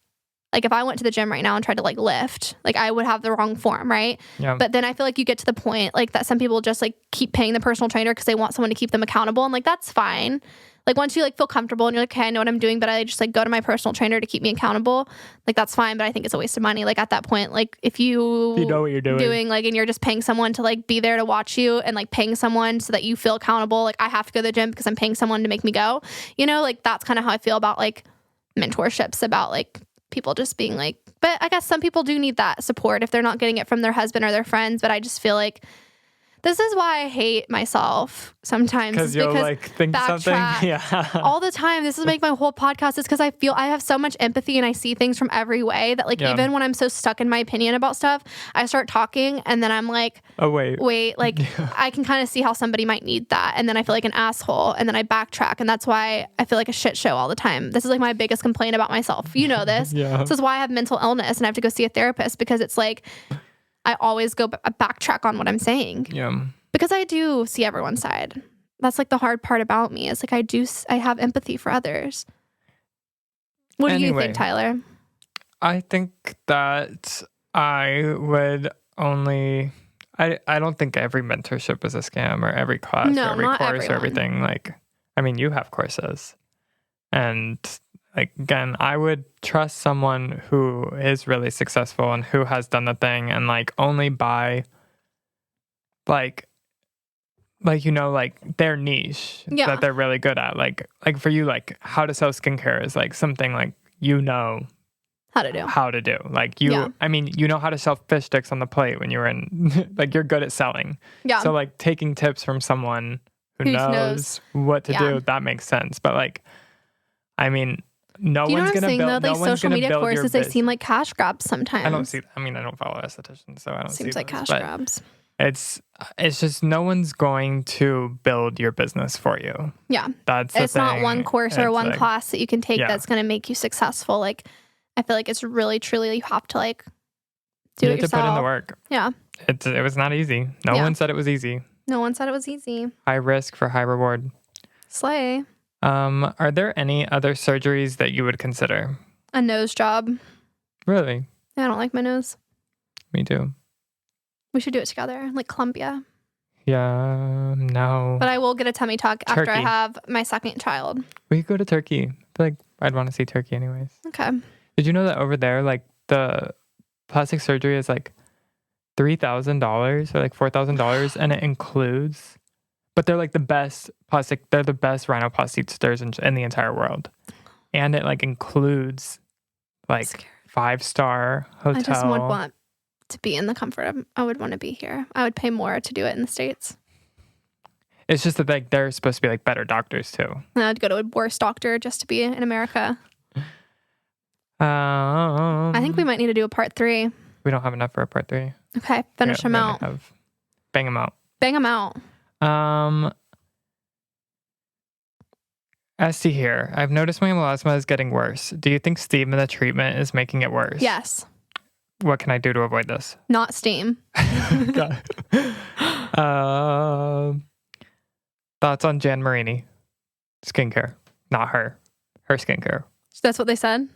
like, if I went to the gym right now and tried to like lift, like, I would have the wrong form, right? Yeah. But then I feel like you get to the point like that some people just like keep paying the personal trainer because they want someone to keep them accountable. And like, that's fine. Like, once you like feel comfortable and you're like, okay, I know what I'm doing, but I just like go to my personal trainer to keep me accountable, like, that's fine. But I think it's a waste of money. Like, at that point, like, if you know what you're doing, like, and you're just paying someone to like be there to watch you, and like paying someone so that you feel accountable, like, I have to go to the gym because I'm paying someone to make me go, you know, like, that's kind of how I feel about like mentorships, about like people just being like, but I guess some people do need that support if they're not getting it from their husband or their friends. But I just feel like this is why I hate myself sometimes. Because you'll like think something. Yeah. All the time. This is like my whole podcast, is because I feel I have so much empathy and I see things from every way that like, even when I'm so stuck in my opinion about stuff, I start talking and then I'm like, oh, wait, like, I can kind of see how somebody might need that. And then I feel like an asshole, and then I backtrack. And that's why I feel like a shit show all the time. This is like my biggest complaint about myself. You know this. Yeah. This is why I have mental illness and I have to go see a therapist, because it's like, I always go backtrack on what I'm saying. Yeah. Because I do see everyone's side. That's like the hard part about me. It's like I have empathy for others. What do you think, Tyler? I think that I would only, I don't think every mentorship is a scam, or every class, or every course, everyone. or everything. Like, I mean, you have courses. And like, again, I would trust someone who is really successful and who has done the thing, and like only buy like, you know, like their niche that they're really good at. Like for you, like how to sell skincare is like something like, you know, how to do. Like I mean, you know how to sell fish sticks on the plate when you're in, like, you're good at selling. Yeah. So like taking tips from someone who knows what to do, that makes sense. But like, I mean, no one's going to build, like, social media courses, they seem like cash grabs sometimes. I don't see, I mean, I don't follow estheticians, so I don't see Seems like cash grabs. It's just, no one's going to build your business for you. Yeah. That's the thing. It's not one course or one class that you can take that's going to make you successful. Like, I feel like it's really, truly, you have to like do it yourself. You have to put in the work. Yeah. It was not easy. No one said it was easy. No one said it was easy. High risk for high reward. Slay. Are there any other surgeries that you would consider? A nose job. Really? Yeah, I don't like my nose. Me too. We should do it together, like Colombia. Yeah, no. But I will get a tummy tuck after I have my second child. We could go to Turkey. I feel like I'd want to see Turkey anyways. Okay. Did you know that over there, like, the plastic surgery is like $3,000 or like $4,000, and it includes, but they're like the best rhinoplasty surgeons in the entire world. And it like includes like 5-star hotel. I just would want to be in the comfort of, I would want to be here. I would pay more to do it in the States. It's just that like they're supposed to be like better doctors too. And I'd go to a worse doctor just to be in America. I think we might need to do a part 3. We don't have enough for a part 3. Okay, finish them out. Bang them out. Bang them out. See here. I've noticed my melasma is getting worse. Do you think steam in the treatment is making it worse? Yes. What can I do to avoid this? Not steam. Got it. Thoughts on Jan Marini? Skincare. Not her. Her skincare. That's what they said?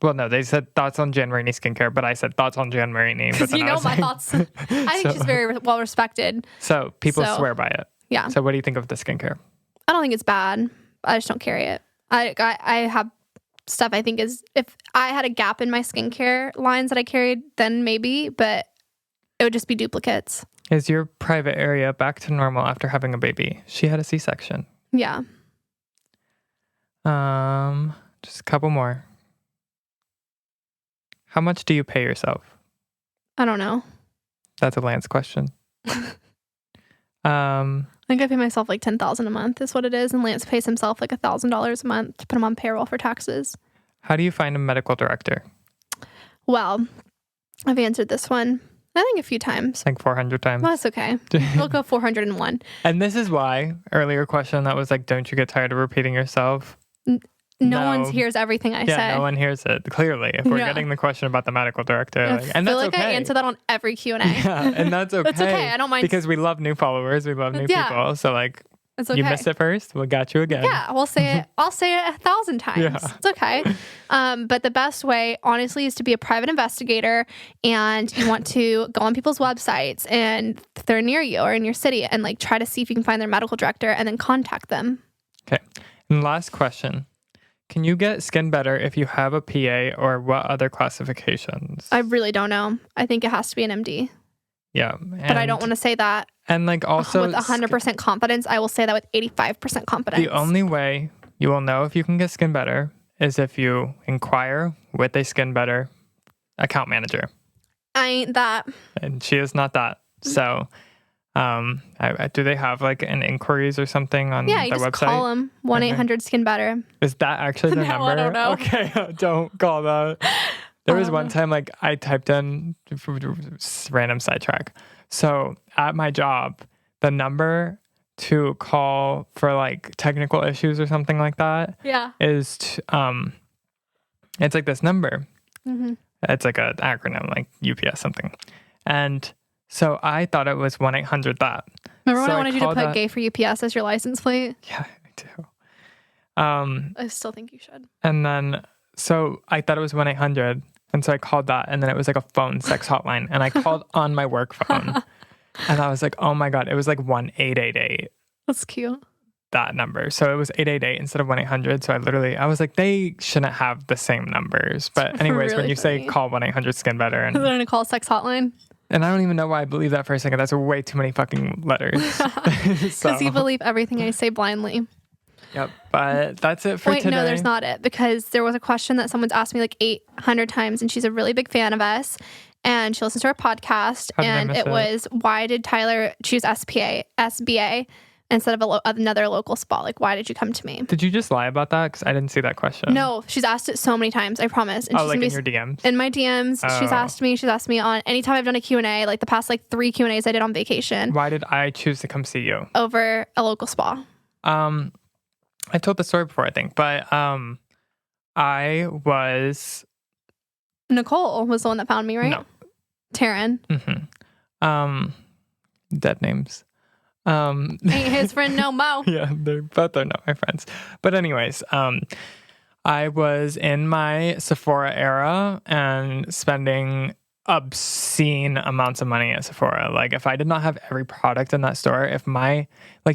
Well, no, they said thoughts on Jan Marini skincare, but I said thoughts on Jan Marini. Because you know my thoughts. I think she's very well respected. So people swear by it. Yeah. So what do you think of the skincare? I don't think it's bad. I just don't carry it. I have stuff I think is, if I had a gap in my skincare lines that I carried, then maybe, but it would just be duplicates. Is your private area back to normal after having a baby? She had a C-section. Yeah. Just a couple more. How much do you pay yourself? I don't know. That's a Lance question. I think I pay myself like $10,000 a month is what it is, and Lance pays himself like $1,000 a month to put him on payroll for taxes. How do you find a medical director? Well, I've answered this one, I think, a few times. Like 400 times. Well, that's okay. We'll go 401. And this is why, earlier question that was like, don't you get tired of repeating yourself? No one hears everything I say. Yeah, no one hears it, clearly. If we're getting the question about the medical director. And that's okay. I answer that on every Q&A. Yeah, and that's okay. That's okay. I don't mind. Because we love new followers. We love new people. So like, it's okay. You missed it first. We got you again. Yeah, we'll say it. I'll say it 1,000 times. Yeah. It's okay. But the best way, honestly, is to be a private investigator, and you want to go on people's websites, and if they're near you or in your city, and like try to see if you can find their medical director, and then contact them. Okay. And last question. Can you get skin better if you have a PA, or what other classifications? I really don't know. I think it has to be an MD. Yeah. But I don't want to say that. And like also with 100% confidence. I will say that with 85% confidence. The only way you will know if you can get skin better is if you inquire with a skin better account manager. I ain't that. And she is not that. So do they have like an inquiries or something on their website? Yeah, you just call them 1-800-SKIN-BETTER. Is that actually their number? I don't know. Okay, don't call that. There was one time like I typed in random sidetrack. So at my job, the number to call for like technical issues or something like that is it's like this number. Mm-hmm. It's like an acronym, like UPS something. And so I thought it was 1-800 that. Remember when I wanted you to put gay for UPS as your license plate? Yeah, I do. I still think you should. And then, so I thought it was 1-800. And so I called that, and then it was like a phone sex hotline. And I called on my work phone. And I was like, oh my God, it was like 1-888. That's cute. That number. So it was 888 instead of 1-800. So I was like, they shouldn't have the same numbers. But anyways, really when you funny. say call 1-800-SKIN-BETTER. And they're going to call sex hotline? And I don't even know why I believe that for a second. That's way too many fucking letters. Because you believe everything I say blindly. Yep. But that's it for today. Wait, no, there's not it. Because there was a question that someone's asked me like 800 times, and she's a really big fan of us. And she listens to our podcast. And it was, why did Tyler choose SBA instead of another local spot? Like, why did you come to me? Did you just lie about that? Because I didn't see that question. No, she's asked it so many times, I promise. And like in your DMs? In my DMs. Oh. She's asked me on anytime I've done a Q&A, like the past like 3 Q&As I did on vacation. Why did I choose to come see you? Over a local spa. I told the story before, I think. But I was... Nicole was the one that found me, right? No. Taryn. Mm-hmm. Dead names. Ain't his friend no mo. Yeah, they're not my friends. But anyways, I was in my Sephora era and spending obscene amounts of money at Sephora. Like, if I did not have every product in that store,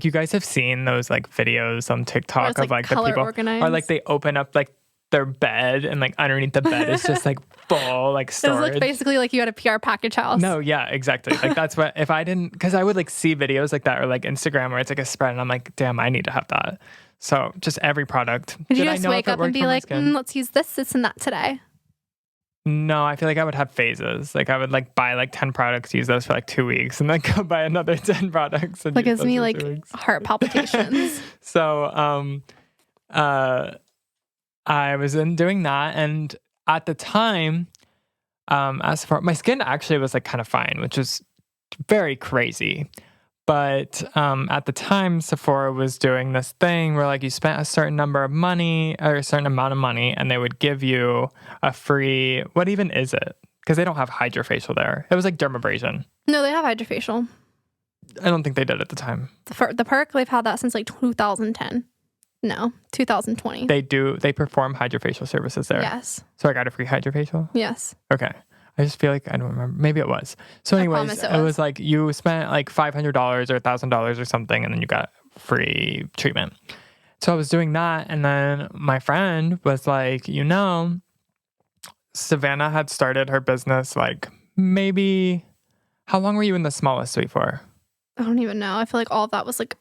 you guys have seen those like videos on TikTok of like the people organized. Or like they open up like their bed, and like underneath the bed is just like full like storage. It's like basically like you had a PR package house. No, yeah, exactly. Like that's what, if I didn't, because I would like see videos like that, or like Instagram where it's like a spread, and I'm like, damn, I need to have that. So just every product. Did you just wake up and be like, let's use this, and that today? No, I feel like I would have phases. Like I would like buy like 10 products, use those for like 2 weeks, and then go buy another 10 products. And like gives me like heart palpitations. So I was doing that, and at the time, as far my skin actually was like kind of fine, which was very crazy. But at the time, Sephora was doing this thing where like you spent a certain number of money or a certain amount of money and they would give you a free, what even is it? Because they don't have hydrofacial there. It was like dermabrasion. No, they have hydrofacial. I don't think they did at the time. The perk, they've had that since like 2010. No, 2020. They perform hydrofacial services there. Yes. So I got a free hydrofacial? Yes. Okay. I just feel like I don't remember. Maybe it was. So anyways, it was like you spent like $500 or $1,000 or something and then you got free treatment. So I was doing that and then my friend was like, Savanna had started her business like maybe, how long were you in the smallest suite for? I don't even know. I feel like all of that was like,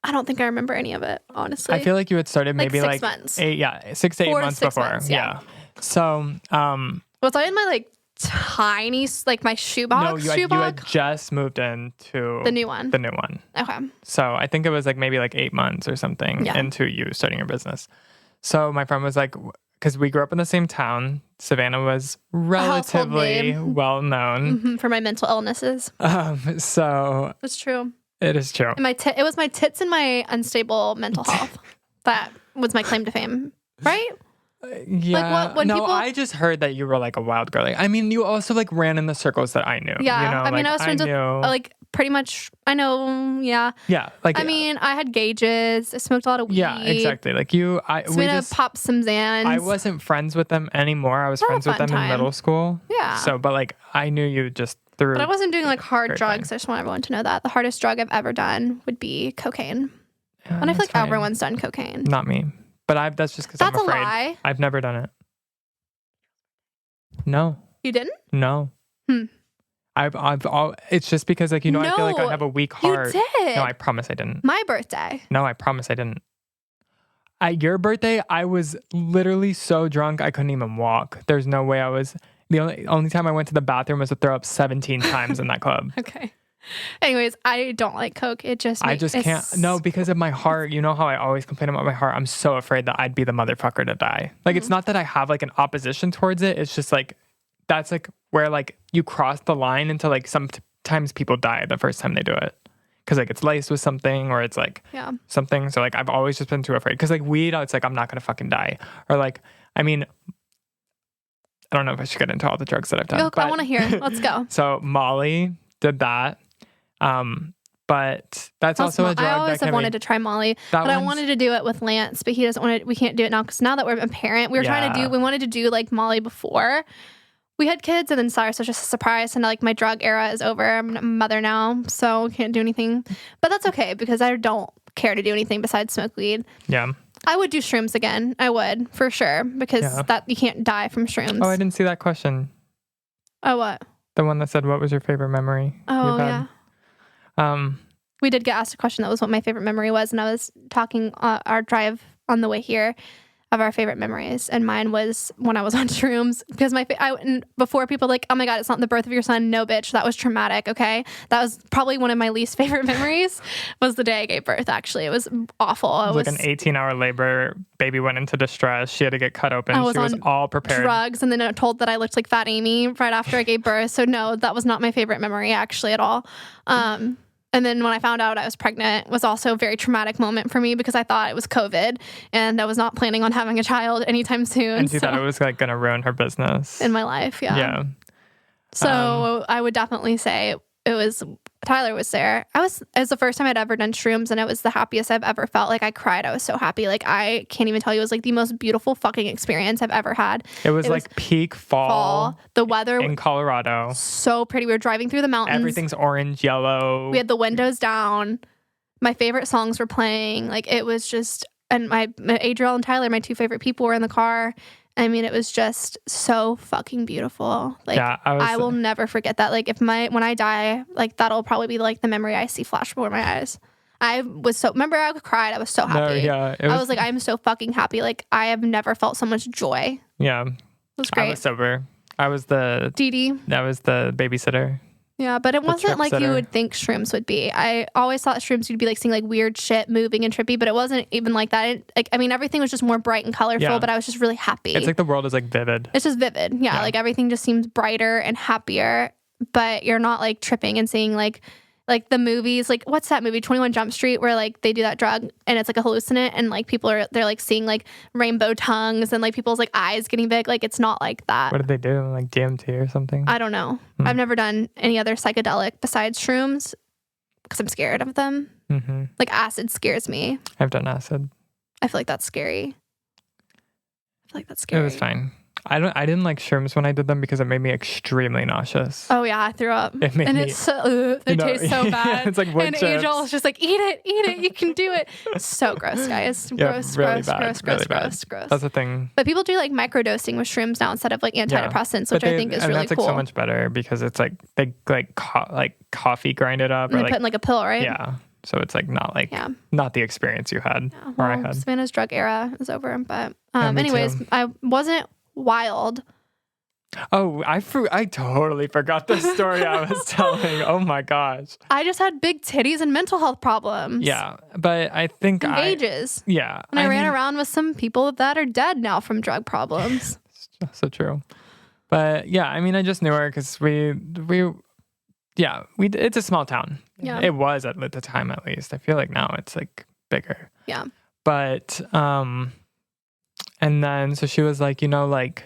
I don't think I remember any of it, honestly. I feel like you had started maybe like 6 months. 6 to 8 months before. Months, yeah. So, was I in my like tiny, like my shoebox? No, you had just moved into the new one. Okay. So I think it was like maybe like 8 months or something into you starting your business. So my friend was like, because we grew up in the same town, Savannah was relatively well known for my mental illnesses. So it's true. It is true. And it was my tits and my unstable mental health that was my claim to fame, right? Yeah. Like when people... I just heard that you were like a wild girl. Like, I mean, you also like ran in the circles that I knew. Yeah. You know? I mean, I was friends with like pretty much, I know. Yeah. Yeah. Like, I mean, I had gauges. I smoked a lot of weed. Yeah, exactly. Like we just popped some Xans. I wasn't friends with them anymore. I was friends with them in middle school. Yeah. So, but like I knew you just through. But I wasn't doing like hard drugs. I just want everyone to know that the hardest drug I've ever done would be cocaine. Yeah, and I feel like everyone's done cocaine. Not me. But that's just because I'm afraid. That's a lie. I've never done it. No. You didn't? No. It's just because like, I feel like I have a weak heart. You did. No, I promise I didn't. My birthday. No, I promise I didn't. At your birthday, I was literally so drunk I couldn't even walk. There's no way I was. The only time I went to the bathroom was to throw up 17 times in that club. Okay. Anyways, I don't like Coke. I just can't. No, because of my heart. You know how I always complain about my heart? I'm so afraid that I'd be the motherfucker to die. Like, it's not that I have like an opposition towards it. It's just like, that's like where like you cross the line into like sometimes people die the first time they do it. Because like it's laced with something or it's like something. So like I've always just been too afraid. Because like weed, it's like I'm not going to fucking die. Or like, I mean, I don't know if I should get into all the drugs that I've done. Look, I want to hear. Let's go. So Molly did that. But that's also a drug. I always have wanted to try Molly, but I wanted to do it with Lance, but he doesn't want it. We can't do it now because now that we're a parent, we wanted to do like Molly before we had kids, and then Cyrus was just a surprise. And like my drug era is over. I'm a mother now, so can't do anything. But that's okay because I don't care to do anything besides smoke weed. Yeah. I would do shrooms again. I would for sure because that you can't die from shrooms. Oh, I didn't see that question. Oh, what? The one that said, "What was your favorite memory?" Oh, yeah. We did get asked a question that was what my favorite memory was, and I was talking our drive on the way here of our favorite memories, and mine was when I was on shrooms because before people like, oh my god, it's not the birth of your son. No, bitch, that was traumatic. Okay, that was probably one of my least favorite memories. Was the day I gave birth. Actually, it was awful. It was like an 18-hour labor. Baby went into distress. She had to get cut open. She was all prepared. Drugs, and then told that I looked like Fat Amy right after I gave birth. So no, that was not my favorite memory actually at all. And then when I found out I was pregnant was also a very traumatic moment for me because I thought it was COVID and I was not planning on having a child anytime soon. And she thought it was like going to ruin her business. In my life, yeah. Yeah. So I would definitely say Tyler was there. It was the first time I'd ever done shrooms and it was the happiest I've ever felt. Like I cried. I was so happy. Like I can't even tell you. It was like the most beautiful fucking experience I've ever had. It was like peak fall. The weather in Colorado. So pretty. We were driving through the mountains. Everything's orange, yellow. We had the windows down. My favorite songs were playing. Like it was just, and my Adriel and Tyler, my two favorite people, were in the car. I mean, it was just so fucking beautiful. Like, yeah, I will never forget that. Like, when I die, like, that'll probably be like the memory I see flash before my eyes. Remember I cried. I was so happy. No, yeah, I was like, I'm so fucking happy. Like, I have never felt so much joy. Yeah. It was great. I was sober. I was the Dee Dee. That was the babysitter. Yeah, but it wasn't like you would think shrooms would be. I always thought shrooms would be like seeing like weird shit moving and trippy, but it wasn't even like that. Everything was just more bright and colorful, but I was just really happy. It's like the world is like vivid. It's just vivid. Yeah, like everything just seems brighter and happier, but you're not like tripping and seeing like like the movies, like what's that movie 21 Jump Street, where like they do that drug and it's like a hallucinant and like they're like seeing like rainbow tongues and like people's like eyes getting big. Like it's not like that. What did they do? Like DMT or something? I don't know. I've never done any other psychedelic besides shrooms because I'm scared of them. Like acid scares me. I've done acid. I feel like that's scary. It was fine. I didn't like shrooms when I did them because it made me extremely nauseous. Oh yeah, I threw up. It made They taste so bad. It's like wood and chips. Angel's just like, eat it, you can do it. So gross, guys. Gross. That's the thing. But people do like microdosing with shrooms now instead of like antidepressants, which I think is really that's cool. like so much better because it's like they like coffee grind it up, and or they like put in like a pill, right? yeah. So it's like not the experience you had or I had. Savannah's drug era is over, but me anyways, too. I wasn't wild. Oh, I totally forgot the story I was telling. Oh my gosh. I just had big titties and mental health problems. Yeah, but I think ages. Yeah. And I ran around with some people that are dead now from drug problems. So true. But yeah, I mean, I just knew her because it's a small town. Yeah. It was at the time, at least. I feel like now it's like bigger. Yeah. But, and then, so she was like, like,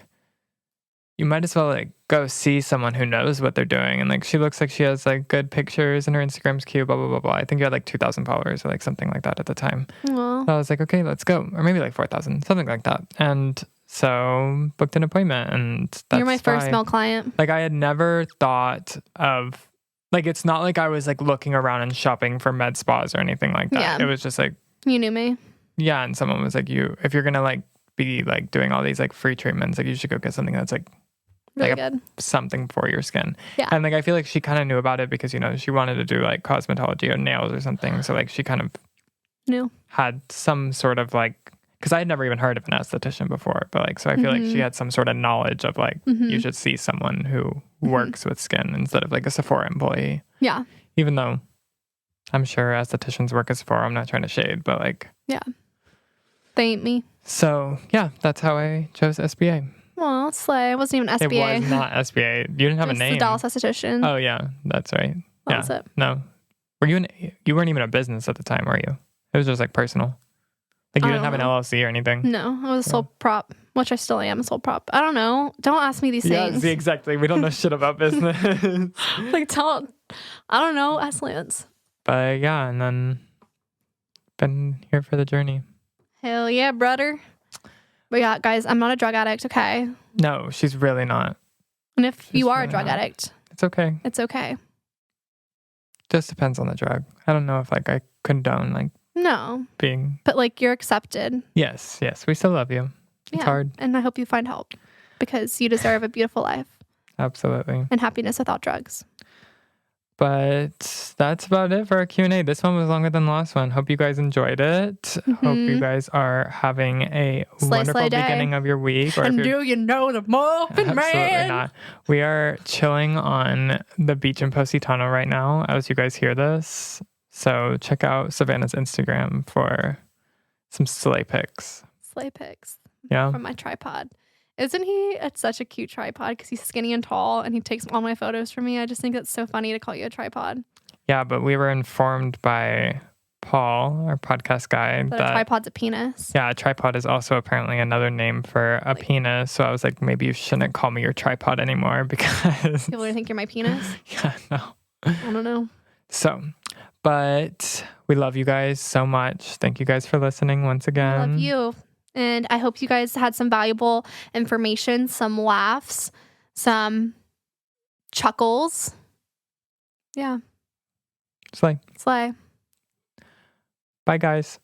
you might as well like go see someone who knows what they're doing. And like, she looks like she has like good pictures and her Instagram's cute, blah, blah, blah, blah. I think you had like 2,000 followers or like something like that at the time. Well, So I was like, okay, let's go. Or maybe like 4,000, something like that. And so booked an appointment, and that's you're my first male client. Like I had never thought of, like, it's not like I was like looking around and shopping for med spas or anything like that. Yeah. It was just like, You knew me. yeah. And someone was like, if you're going to like be like doing all these like free treatments, like you should go get something that's like Really like good. something for your skin. Yeah. And like I feel like she kind of knew about it because she wanted to do like cosmetology or nails or something. So like she kind of Knew. had some sort of like, because I had never even heard of an esthetician before, but like, so I feel like she had some sort of knowledge of like, you should see someone who works with skin instead of like a Sephora employee. Yeah. Even though I'm sure estheticians work at Sephora, I'm not trying to shade, but like, Yeah. They ain't me. so yeah, that's how I chose SBA. Well, slay. It wasn't even SBA. It was not SBA. You didn't have a Just name. the Dallas esthetician. Oh yeah, that's right. That was it. No, you weren't even a business at the time, were you? It was just like personal. Like you didn't have an LLC or anything. No, I was a sole prop, which I still am a sole prop. I don't know. Don't ask me these Yeah, things. see, exactly. We don't know shit about business. Like, I don't know. Ask Lance. But yeah, and then been here for the journey. Hell yeah, brother. But yeah, guys, I'm not a drug addict, okay? No, she's really not. And if you are really a drug not. addict, It's okay. it's okay. Just depends on the drug. I don't know if like I condone like No, being. but like you're accepted. Yes, we still love you. It's hard. And I hope you find help because you deserve a beautiful life Absolutely. and happiness without drugs. But that's about it for our Q&A. This one was longer than the last one. Hope you guys enjoyed it. Hope you guys are having a wonderful slay day. beginning of your week. Or And if you're, do you know the Muffin Man? absolutely not. We are chilling on the beach in Positano right now as you guys hear this. So check out Savannah's Instagram for some slay pics. Slay pics Yeah. from my tripod. Isn't he such a cute tripod because he's skinny and tall and he takes all my photos for me? I just think that's so funny to call you a tripod. Yeah, but we were informed by Paul, our podcast guy, That a tripod's a penis. yeah, a tripod is also apparently another name for a penis. So I was like, maybe you shouldn't call me your tripod anymore because People would think you're my penis. yeah, no. I don't know. So, but we love you guys so much. Thank you guys for listening once again. I love you. And I hope you guys had some valuable information, some laughs, some chuckles. Yeah. Slay. Slay. Bye, guys.